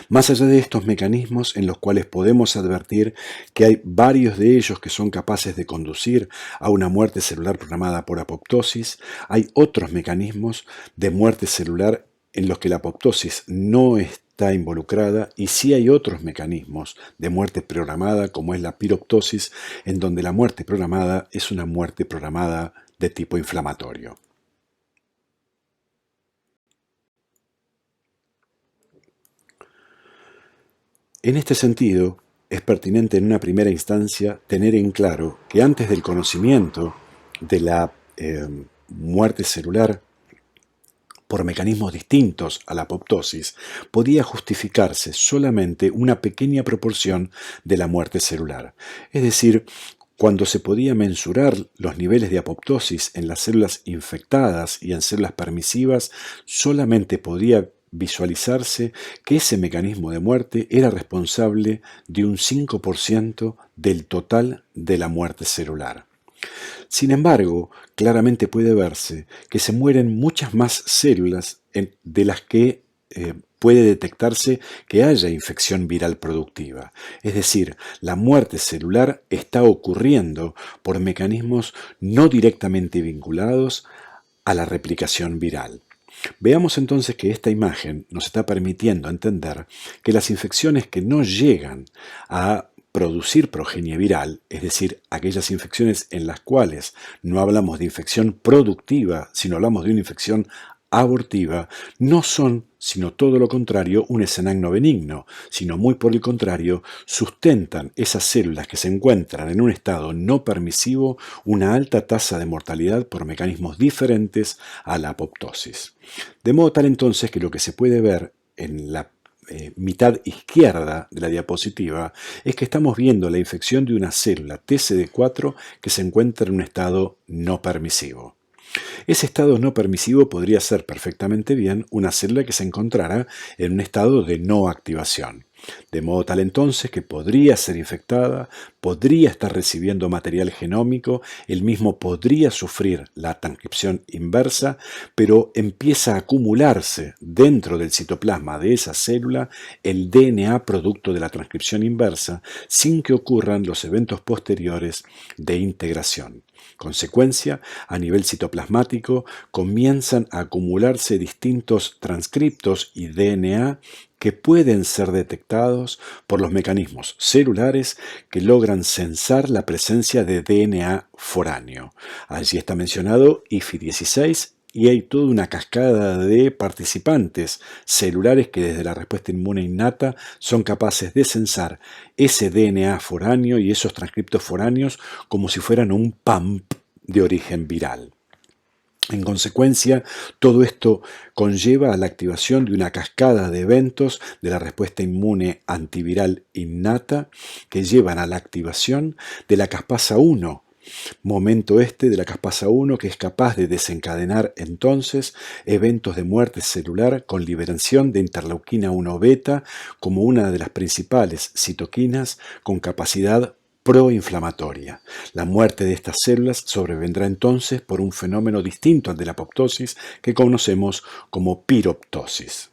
S1: Más allá de estos mecanismos en los cuales podemos advertir que hay varios de ellos que son capaces de conducir a una muerte celular programada por apoptosis, hay otros mecanismos de muerte celular en los que la apoptosis no está involucrada y sí hay otros mecanismos de muerte programada como es la piroptosis, en donde la muerte programada es una muerte programada de tipo inflamatorio. En este sentido, es pertinente en una primera instancia tener en claro que antes del conocimiento de la muerte celular por mecanismos distintos a la apoptosis, podía justificarse solamente una pequeña proporción de la muerte celular. Es decir, cuando se podía mensurar los niveles de apoptosis en las células infectadas y en células permisivas, solamente podía visualizarse que ese mecanismo de muerte era responsable de un 5% del total de la muerte celular. Sin embargo, claramente puede verse que se mueren muchas más células de las que puede detectarse que haya infección viral productiva. Es decir, la muerte celular está ocurriendo por mecanismos no directamente vinculados a la replicación viral. Veamos entonces que esta imagen nos está permitiendo entender que las infecciones que no llegan a producir progenie viral, es decir, aquellas infecciones en las cuales no hablamos de infección productiva, sino hablamos de una infección abortiva, no son, sino todo lo contrario, un escenagno benigno, sino muy por el contrario, sustentan esas células que se encuentran en un estado no permisivo una alta tasa de mortalidad por mecanismos diferentes a la apoptosis. De modo tal entonces que lo que se puede ver en la mitad izquierda de la diapositiva es que estamos viendo la infección de una célula TCD4 que se encuentra en un estado no permisivo. Ese estado no permisivo podría ser perfectamente bien una célula que se encontrara en un estado de no activación. De modo tal entonces que podría ser infectada, podría estar recibiendo material genómico, el mismo podría sufrir la transcripción inversa, pero empieza a acumularse dentro del citoplasma de esa célula el DNA producto de la transcripción inversa sin que ocurran los eventos posteriores de integración. Consecuencia, a nivel citoplasmático comienzan a acumularse distintos transcriptos y DNA que pueden ser detectados por los mecanismos celulares que logran censar la presencia de DNA foráneo. Allí está mencionado IFI16 y hay toda una cascada de participantes celulares que desde la respuesta inmune innata son capaces de censar ese DNA foráneo y esos transcriptos foráneos como si fueran un PAMP de origen viral. En consecuencia, todo esto conlleva a la activación de una cascada de eventos de la respuesta inmune antiviral innata que llevan a la activación de la caspasa 1, momento este de la caspasa 1 que es capaz de desencadenar entonces eventos de muerte celular con liberación de interleuquina 1 beta como una de las principales citoquinas con capacidad proinflamatoria. La muerte de estas células sobrevendrá entonces por un fenómeno distinto al de la apoptosis que conocemos como piroptosis.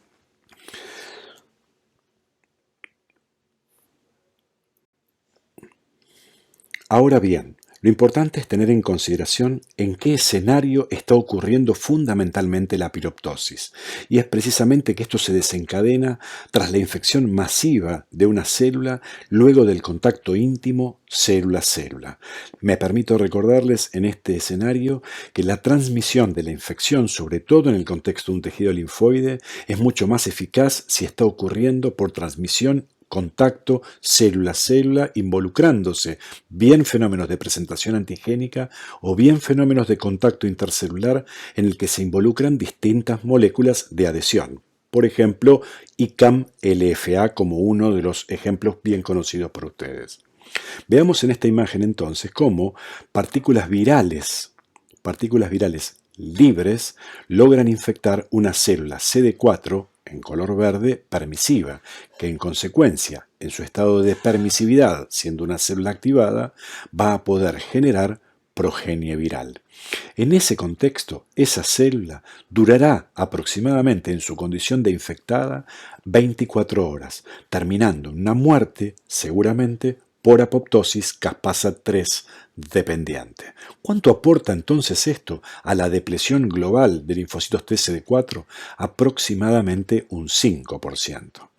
S1: Ahora bien, lo importante es tener en consideración en qué escenario está ocurriendo fundamentalmente la piroptosis, y es precisamente que esto se desencadena tras la infección masiva de una célula luego del contacto íntimo célula-célula. Me permito recordarles en este escenario que la transmisión de la infección, sobre todo en el contexto de un tejido linfoide, es mucho más eficaz si está ocurriendo por transmisión contacto célula-célula, involucrándose bien fenómenos de presentación antigénica o bien fenómenos de contacto intercelular en el que se involucran distintas moléculas de adhesión. Por ejemplo, ICAM-LFA como uno de los ejemplos bien conocidos por ustedes. Veamos en esta imagen entonces cómo partículas virales libres logran infectar una célula CD4 en color verde permisiva, que en consecuencia, en su estado de permisividad, siendo una célula activada, va a poder generar progenie viral. En ese contexto, esa célula durará aproximadamente en su condición de infectada 24 horas, terminando en una muerte, seguramente, por apoptosis caspasa 3 dependiente. ¿Cuánto aporta entonces esto a la depresión global de linfocitos TCD4? Aproximadamente un 5%.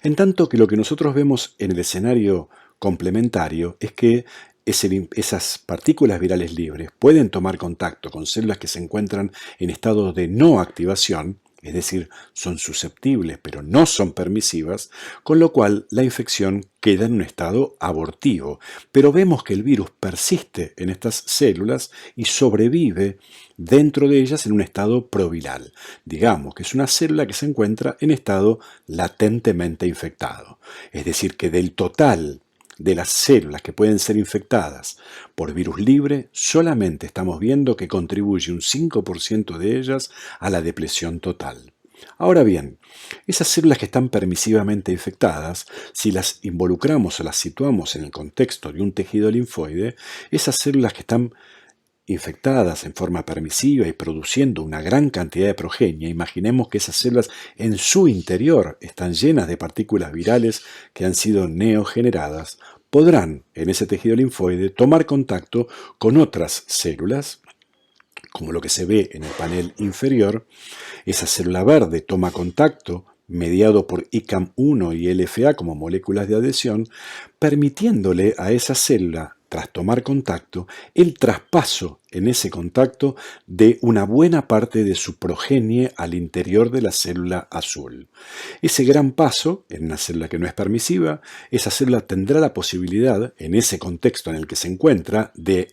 S1: En tanto que lo que nosotros vemos en el escenario complementario es que esas partículas virales libres pueden tomar contacto con células que se encuentran en estado de no activación, es decir, son susceptibles pero no son permisivas, con lo cual la infección queda en un estado abortivo. Pero vemos que el virus persiste en estas células y sobrevive dentro de ellas en un estado proviral. Digamos que es una célula que se encuentra en estado latentemente infectado. Es decir, que del total de las células que pueden ser infectadas por virus libre, solamente estamos viendo que contribuye un 5% de ellas a la depresión total. Ahora bien, esas células que están permisivamente infectadas, si las involucramos o las situamos en el contexto de un tejido linfoide, esas células que están infectadas en forma permisiva y produciendo una gran cantidad de progenie, imaginemos que esas células en su interior están llenas de partículas virales que han sido neogeneradas, podrán en ese tejido linfoide tomar contacto con otras células, como lo que se ve en el panel inferior. Esa célula verde toma contacto mediado por ICAM1 y LFA como moléculas de adhesión, permitiéndole a esa célula, tras tomar contacto, el traspaso en ese contacto de una buena parte de su progenie al interior de la célula azul. Ese gran paso, en una célula que no es permisiva, esa célula tendrá la posibilidad, en ese contexto en el que se encuentra, de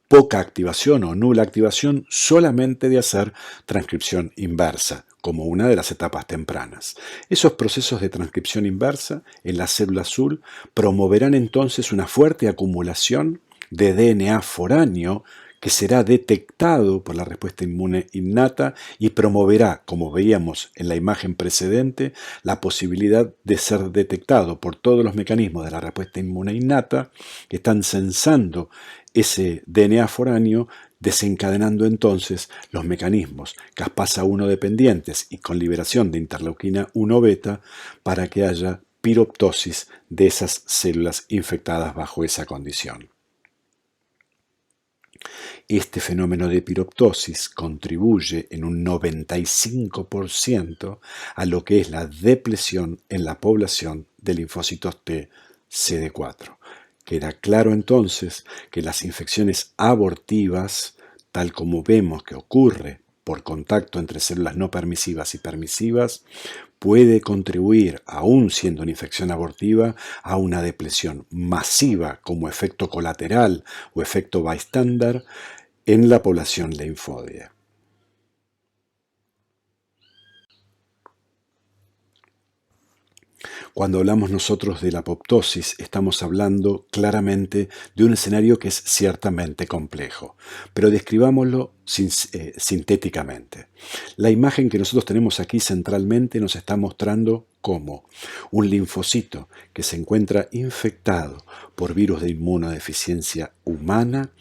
S1: poca activación o nula activación, solamente de hacer transcripción inversa, como una de las etapas tempranas. Esos procesos de transcripción inversa en la célula azul promoverán entonces una fuerte acumulación de DNA foráneo que será detectado por la respuesta inmune innata y promoverá, como veíamos en la imagen precedente, la posibilidad de ser detectado por todos los mecanismos de la respuesta inmune innata que están sensando ese DNA foráneo, desencadenando entonces los mecanismos caspasa-1 dependientes y con liberación de interleuquina 1 beta para que haya piroptosis de esas células infectadas bajo esa condición. Este fenómeno de piroptosis contribuye en un 95% a lo que es la depresión en la población de linfocitos T CD4. Queda claro entonces que las infecciones abortivas, tal como vemos que ocurre por contacto entre células no permisivas y permisivas, puede contribuir, aún siendo una infección abortiva, a una depresión masiva como efecto colateral o efecto bystander en la población linfóidea. Cuando hablamos nosotros de la apoptosis, estamos hablando claramente de un escenario que es ciertamente complejo, pero describámoslo sintéticamente. La imagen que nosotros tenemos aquí centralmente nos está mostrando cómo un linfocito que se encuentra infectado por virus de inmunodeficiencia humana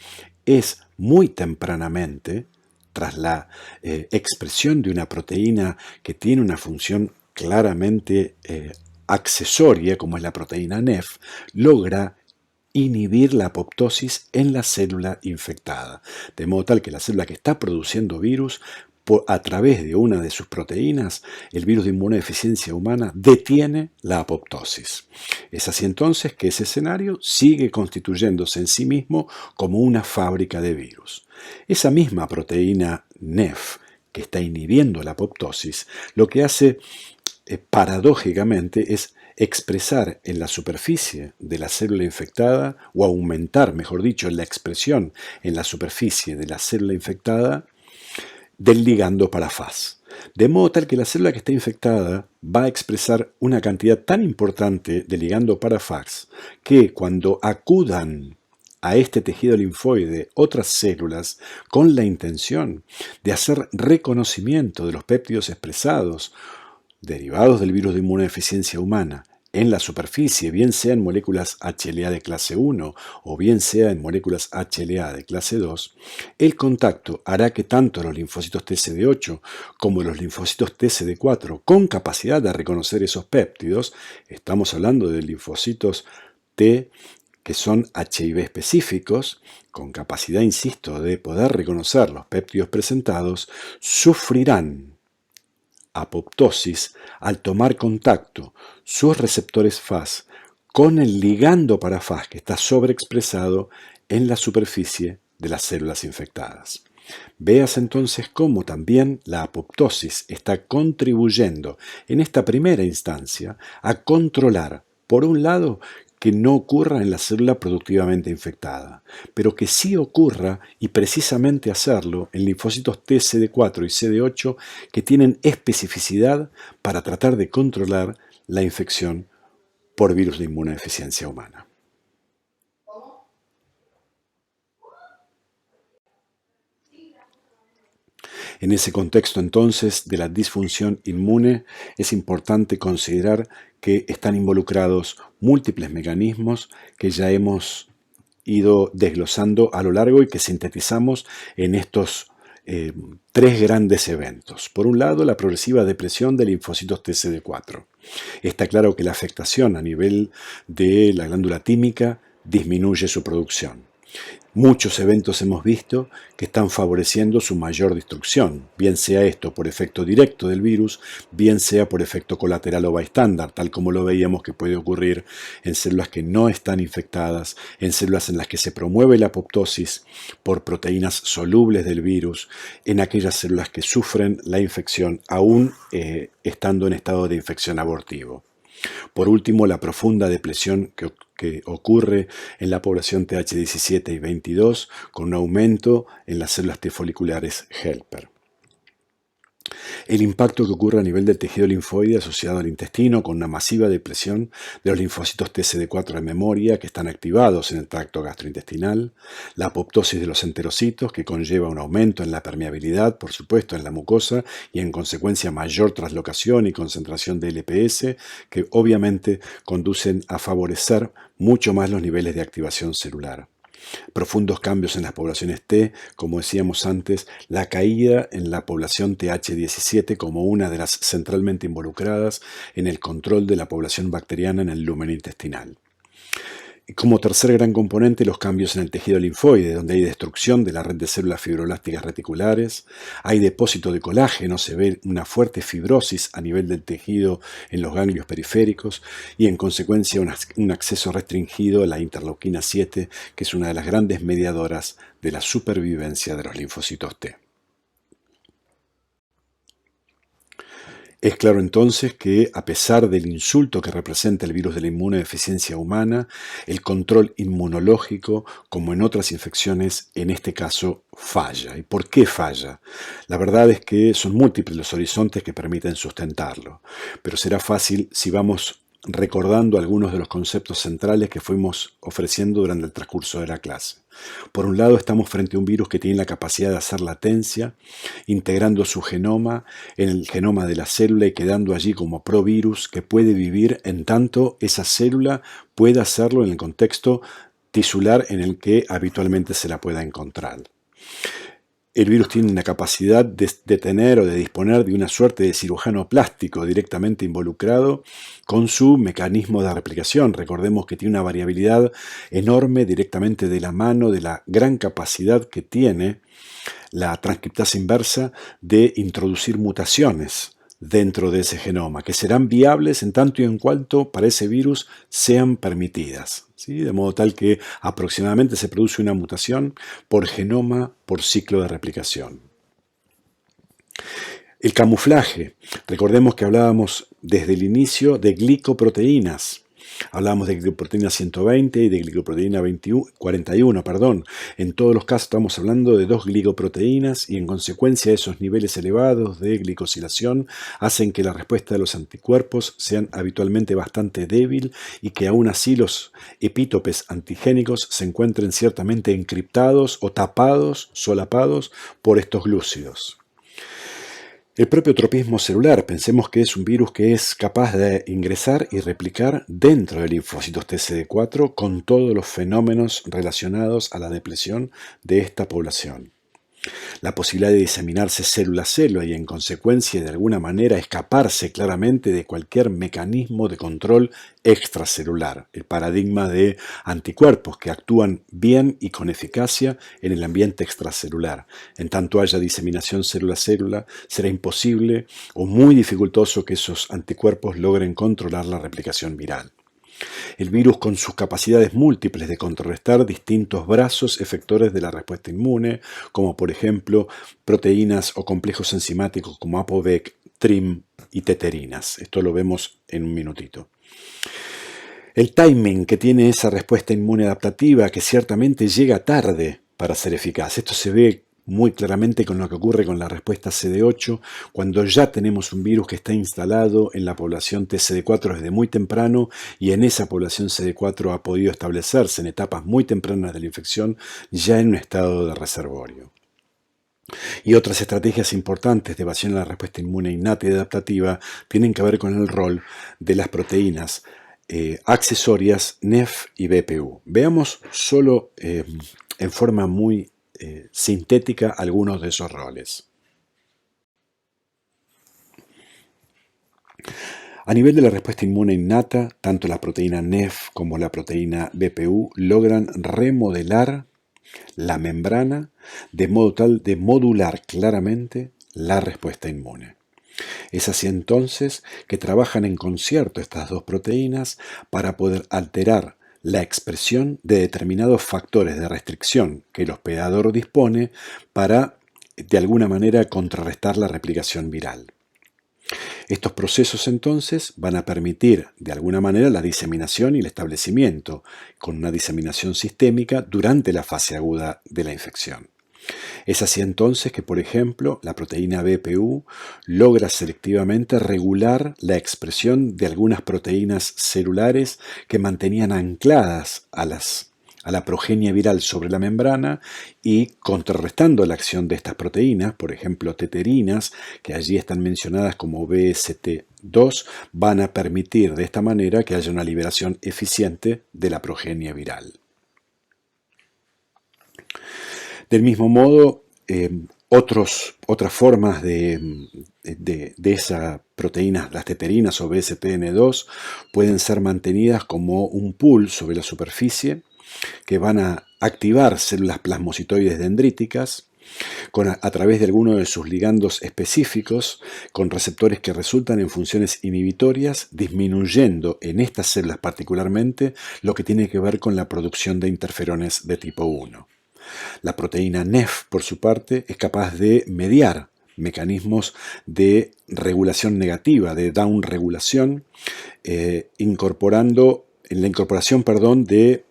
S1: es muy tempranamente, tras la expresión de una proteína que tiene una función claramente accesoria, como es la proteína NEF, logra inhibir la apoptosis en la célula infectada, de modo tal que la célula que está produciendo virus, a través de una de sus proteínas, el virus de inmunodeficiencia humana detiene la apoptosis. Es así entonces que ese escenario sigue constituyéndose en sí mismo como una fábrica de virus. Esa misma proteína NEF que está inhibiendo la apoptosis, lo que hace paradójicamente es expresar en la superficie de la célula infectada, o aumentar, mejor dicho, la expresión en la superficie de la célula infectada del ligando para Fas. De modo tal que la célula que está infectada va a expresar una cantidad tan importante de ligando para Fas que cuando acudan a este tejido linfoide otras células con la intención de hacer reconocimiento de los péptidos expresados derivados del virus de inmunodeficiencia humana en la superficie, bien sea en moléculas HLA de clase 1 o bien sea en moléculas HLA de clase 2, el contacto hará que tanto los linfocitos TCD8 como los linfocitos TCD4 con capacidad de reconocer esos péptidos, estamos hablando de linfocitos T que son HIV específicos, con capacidad, insisto, de poder reconocer los péptidos presentados, sufrirán apoptosis al tomar contacto sus receptores Fas con el ligando para Fas que está sobreexpresado en la superficie de las células infectadas. Veas entonces cómo también la apoptosis está contribuyendo en esta primera instancia a controlar, por un lado, que no ocurra en la célula productivamente infectada, pero que sí ocurra y precisamente hacerlo en linfocitos T, CD4 y CD8 que tienen especificidad para tratar de controlar la infección por virus de inmunodeficiencia humana. En ese contexto entonces de la disfunción inmune es importante considerar que están involucrados múltiples mecanismos que ya hemos ido desglosando a lo largo y que sintetizamos en estos tres grandes eventos. Por un lado, la progresiva depresión de linfocitos TCD4. Está claro que la afectación a nivel de la glándula tímica disminuye su producción. Muchos eventos hemos visto que están favoreciendo su mayor destrucción, bien sea esto por efecto directo del virus, bien sea por efecto colateral o bystander, tal como lo veíamos que puede ocurrir en células que no están infectadas, en células en las que se promueve la apoptosis por proteínas solubles del virus, en aquellas células que sufren la infección aún estando en estado de infección abortivo. Por último, la profunda depresión que ocurre en la población TH17 y 22 con un aumento en las células T foliculares helper. El impacto que ocurre a nivel del tejido linfoide asociado al intestino con una masiva depresión de los linfocitos TCD4 de memoria que están activados en el tracto gastrointestinal, la apoptosis de los enterocitos que conlleva un aumento en la permeabilidad, por supuesto, en la mucosa y en consecuencia mayor traslocación y concentración de LPS que obviamente conducen a favorecer mucho más los niveles de activación celular. Profundos cambios en las poblaciones T, como decíamos antes, la caída en la población TH17 como una de las centralmente involucradas en el control de la población bacteriana en el lumen intestinal. Y como tercer gran componente, los cambios en el tejido linfoide, donde hay destrucción de la red de células fibroblásticas reticulares, hay depósito de colágeno, se ve una fuerte fibrosis a nivel del tejido en los ganglios periféricos y en consecuencia un acceso restringido a la interleuquina 7, que es una de las grandes mediadoras de la supervivencia de los linfocitos T. Es claro entonces que, a pesar del insulto que representa el virus de la inmunodeficiencia humana, el control inmunológico, como en otras infecciones, en este caso falla. ¿Y por qué falla? La verdad es que son múltiples los horizontes que permiten sustentarlo, pero será fácil si vamos recordando algunos de los conceptos centrales que fuimos ofreciendo durante el transcurso de la clase. Por un lado, estamos frente a un virus que tiene la capacidad de hacer latencia, integrando su genoma en el genoma de la célula y quedando allí como provirus que puede vivir en tanto esa célula pueda hacerlo en el contexto tisular en el que habitualmente se la pueda encontrar. El virus tiene la capacidad de tener o de disponer de una suerte de cirujano plástico directamente involucrado con su mecanismo de replicación. Recordemos que tiene una variabilidad enorme directamente de la mano de la gran capacidad que tiene la transcriptasa inversa de introducir mutaciones dentro de ese genoma, que serán viables en tanto y en cuanto para ese virus sean permitidas, ¿sí? De modo tal que aproximadamente se produce una mutación por genoma por ciclo de replicación. El camuflaje. Recordemos que hablábamos desde el inicio de glicoproteínas. Hablamos de glicoproteína 120 y de glicoproteína 41. En todos los casos estamos hablando de dos glicoproteínas y en consecuencia esos niveles elevados de glicosilación hacen que la respuesta de los anticuerpos sean habitualmente bastante débil y que aún así los epítopes antigénicos se encuentren ciertamente encriptados o tapados, solapados por estos glúcidos. El propio tropismo celular, pensemos que es un virus que es capaz de ingresar y replicar dentro de linfocitos TCD4 con todos los fenómenos relacionados a la depresión de esta población. La posibilidad de diseminarse célula a célula y en consecuencia de alguna manera escaparse claramente de cualquier mecanismo de control extracelular, el paradigma de anticuerpos que actúan bien y con eficacia en el ambiente extracelular. En tanto haya diseminación célula a célula, será imposible o muy dificultoso que esos anticuerpos logren controlar la replicación viral. El virus, con sus capacidades múltiples de contrarrestar distintos brazos efectores de la respuesta inmune, como por ejemplo proteínas o complejos enzimáticos como ApoVec, TRIM y teterinas. Esto lo vemos en un minutito. El timing que tiene esa respuesta inmune adaptativa, que ciertamente llega tarde para ser eficaz. Esto se ve muy claramente con lo que ocurre con la respuesta CD8, cuando ya tenemos un virus que está instalado en la población TCD4 desde muy temprano y en esa población CD4 ha podido establecerse en etapas muy tempranas de la infección ya en un estado de reservorio. Y otras estrategias importantes de evasión a la respuesta inmune innata y adaptativa tienen que ver con el rol de las proteínas accesorias NEF y BPU. Veamos solo en forma muy sintética algunos de esos roles. A nivel de la respuesta inmune innata, tanto la proteína NEF como la proteína BPU logran remodelar la membrana de modo tal de modular claramente la respuesta inmune. Es así entonces que trabajan en concierto estas dos proteínas para poder alterar la expresión de determinados factores de restricción que el hospedador dispone para, de alguna manera, contrarrestar la replicación viral. Estos procesos entonces van a permitir, de alguna manera, la diseminación y el establecimiento, con una diseminación sistémica durante la fase aguda de la infección. Es así entonces que, por ejemplo, la proteína BPU logra selectivamente regular la expresión de algunas proteínas celulares que mantenían ancladas a la progenie viral sobre la membrana y contrarrestando la acción de estas proteínas, por ejemplo teterinas, que allí están mencionadas como BST2, van a permitir de esta manera que haya una liberación eficiente de la progenie viral. Del mismo modo, otras formas de esa proteína, las teterinas o BSTN2, pueden ser mantenidas como un pool sobre la superficie que van a activar células plasmocitoides dendríticas a través de alguno de sus ligandos específicos con receptores que resultan en funciones inhibitorias, disminuyendo en estas células particularmente lo que tiene que ver con la producción de interferones de tipo 1. La proteína NEF, por su parte, es capaz de mediar mecanismos de regulación negativa, de downregulación, incorporando en la incorporación, de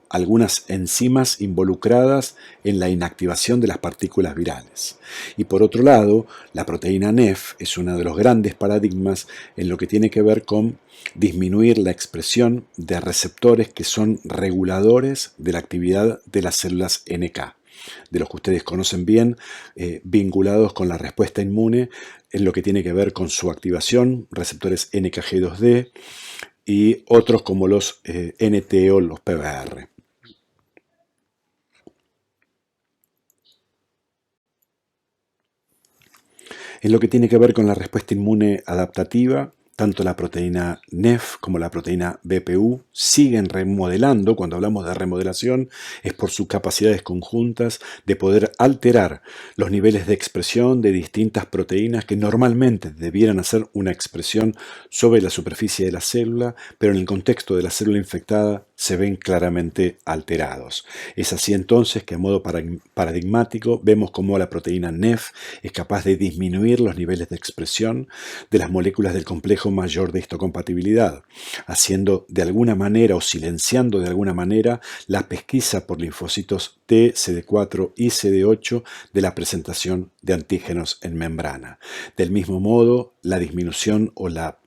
S1: algunas enzimas involucradas en la inactivación de las partículas virales. Y por otro lado, la proteína NEF es uno de los grandes paradigmas en lo que tiene que ver con disminuir la expresión de receptores que son reguladores de la actividad de las células NK, de los que ustedes conocen bien, vinculados con la respuesta inmune en lo que tiene que ver con su activación, receptores NKG2D, y otros como los NT o los PBR. En lo que tiene que ver con la respuesta inmune adaptativa, tanto la proteína NEF como la proteína BPU siguen remodelando. Cuando hablamos de remodelación es por sus capacidades conjuntas de poder alterar los niveles de expresión de distintas proteínas que normalmente debieran hacer una expresión sobre la superficie de la célula, pero en el contexto de la célula infectada se ven claramente alterados. Es así entonces que a modo paradigmático vemos cómo la proteína NEF es capaz de disminuir los niveles de expresión de las moléculas del complejo mayor de histocompatibilidad, haciendo de alguna manera o silenciando de alguna manera la pesquisa por linfocitos T, CD4 y CD8 de la presentación de antígenos en membrana. Del mismo modo, la disminución o la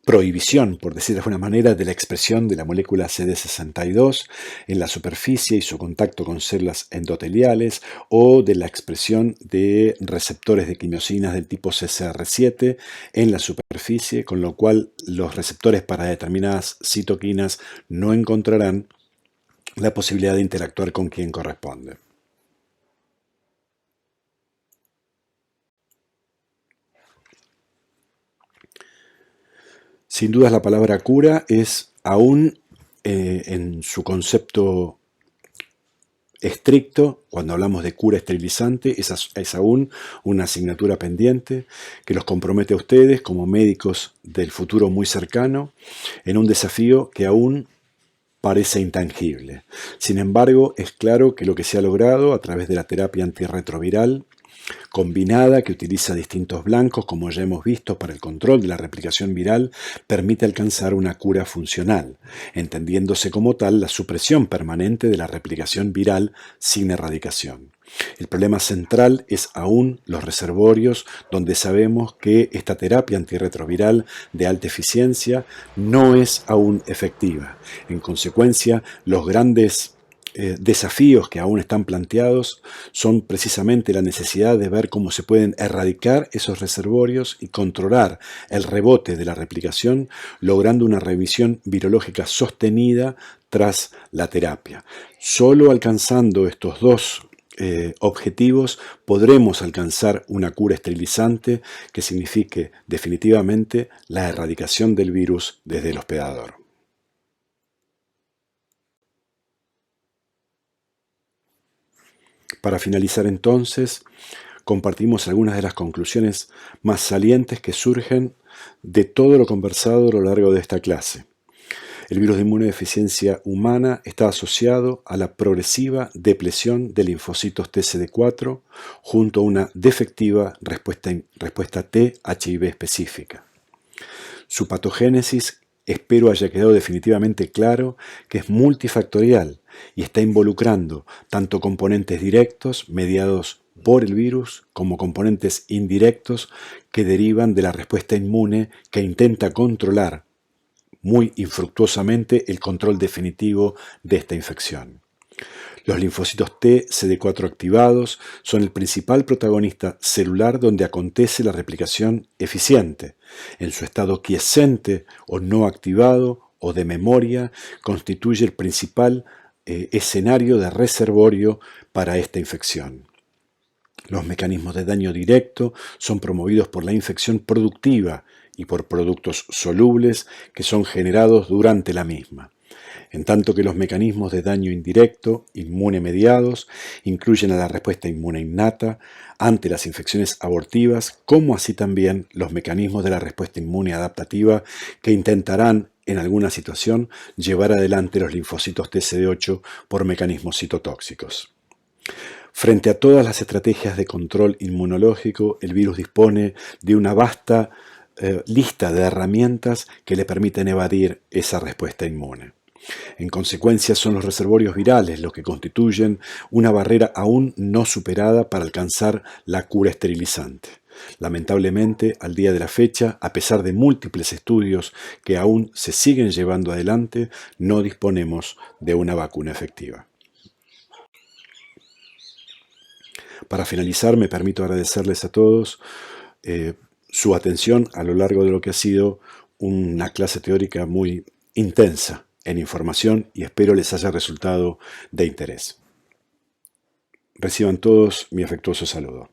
S1: prohibición, por decir de alguna manera, de la expresión de la molécula CD62 en la superficie y su contacto con células endoteliales, o de la expresión de receptores de quimiosinas del tipo CCR7 en la superficie, con lo cual los receptores para determinadas citoquinas no encontrarán la posibilidad de interactuar con quien corresponde. Sin dudas la palabra cura es aún en su concepto estricto, cuando hablamos de cura esterilizante, es aún una asignatura pendiente que los compromete a ustedes como médicos del futuro muy cercano en un desafío que aún parece intangible. Sin embargo, es claro que lo que se ha logrado a través de la terapia antirretroviral combinada, que utiliza distintos blancos, como ya hemos visto, para el control de la replicación viral, permite alcanzar una cura funcional, entendiéndose como tal la supresión permanente de la replicación viral sin erradicación. El problema central es aún los reservorios, donde sabemos que esta terapia antirretroviral de alta eficiencia no es aún efectiva. En consecuencia, los grandes desafíos que aún están planteados son precisamente la necesidad de ver cómo se pueden erradicar esos reservorios y controlar el rebote de la replicación, logrando una remisión virológica sostenida tras la terapia. Solo alcanzando estos dos objetivos podremos alcanzar una cura esterilizante que signifique definitivamente la erradicación del virus desde el hospedador. Para finalizar entonces, compartimos algunas de las conclusiones más salientes que surgen de todo lo conversado a lo largo de esta clase. El virus de inmunodeficiencia humana está asociado a la progresiva depresión de linfocitos TCD4 junto a una defectiva respuesta T-HIV específica. Su patogénesis Espero haya quedado definitivamente claro que es multifactorial y está involucrando tanto componentes directos mediados por el virus como componentes indirectos que derivan de la respuesta inmune que intenta controlar muy infructuosamente el control definitivo de esta infección. Los linfocitos T CD4 activados son el principal protagonista celular donde acontece la replicación eficiente. En su estado quiescente o no activado o de memoria, constituye el principal escenario de reservorio para esta infección. Los mecanismos de daño directo son promovidos por la infección productiva y por productos solubles que son generados durante la misma, en tanto que los mecanismos de daño indirecto, inmune mediados, incluyen a la respuesta inmune innata ante las infecciones abortivas, como así también los mecanismos de la respuesta inmune adaptativa que intentarán, en alguna situación, llevar adelante los linfocitos TCD8 por mecanismos citotóxicos. Frente a todas las estrategias de control inmunológico, el virus dispone de una vasta lista de herramientas que le permiten evadir esa respuesta inmune. En consecuencia, son los reservorios virales los que constituyen una barrera aún no superada para alcanzar la cura esterilizante. Lamentablemente, al día de la fecha, a pesar de múltiples estudios que aún se siguen llevando adelante, no disponemos de una vacuna efectiva. Para finalizar, me permito agradecerles a todos su atención a lo largo de lo que ha sido una clase teórica muy intensa en información y espero les haya resultado de interés. Reciban todos mi afectuoso saludo.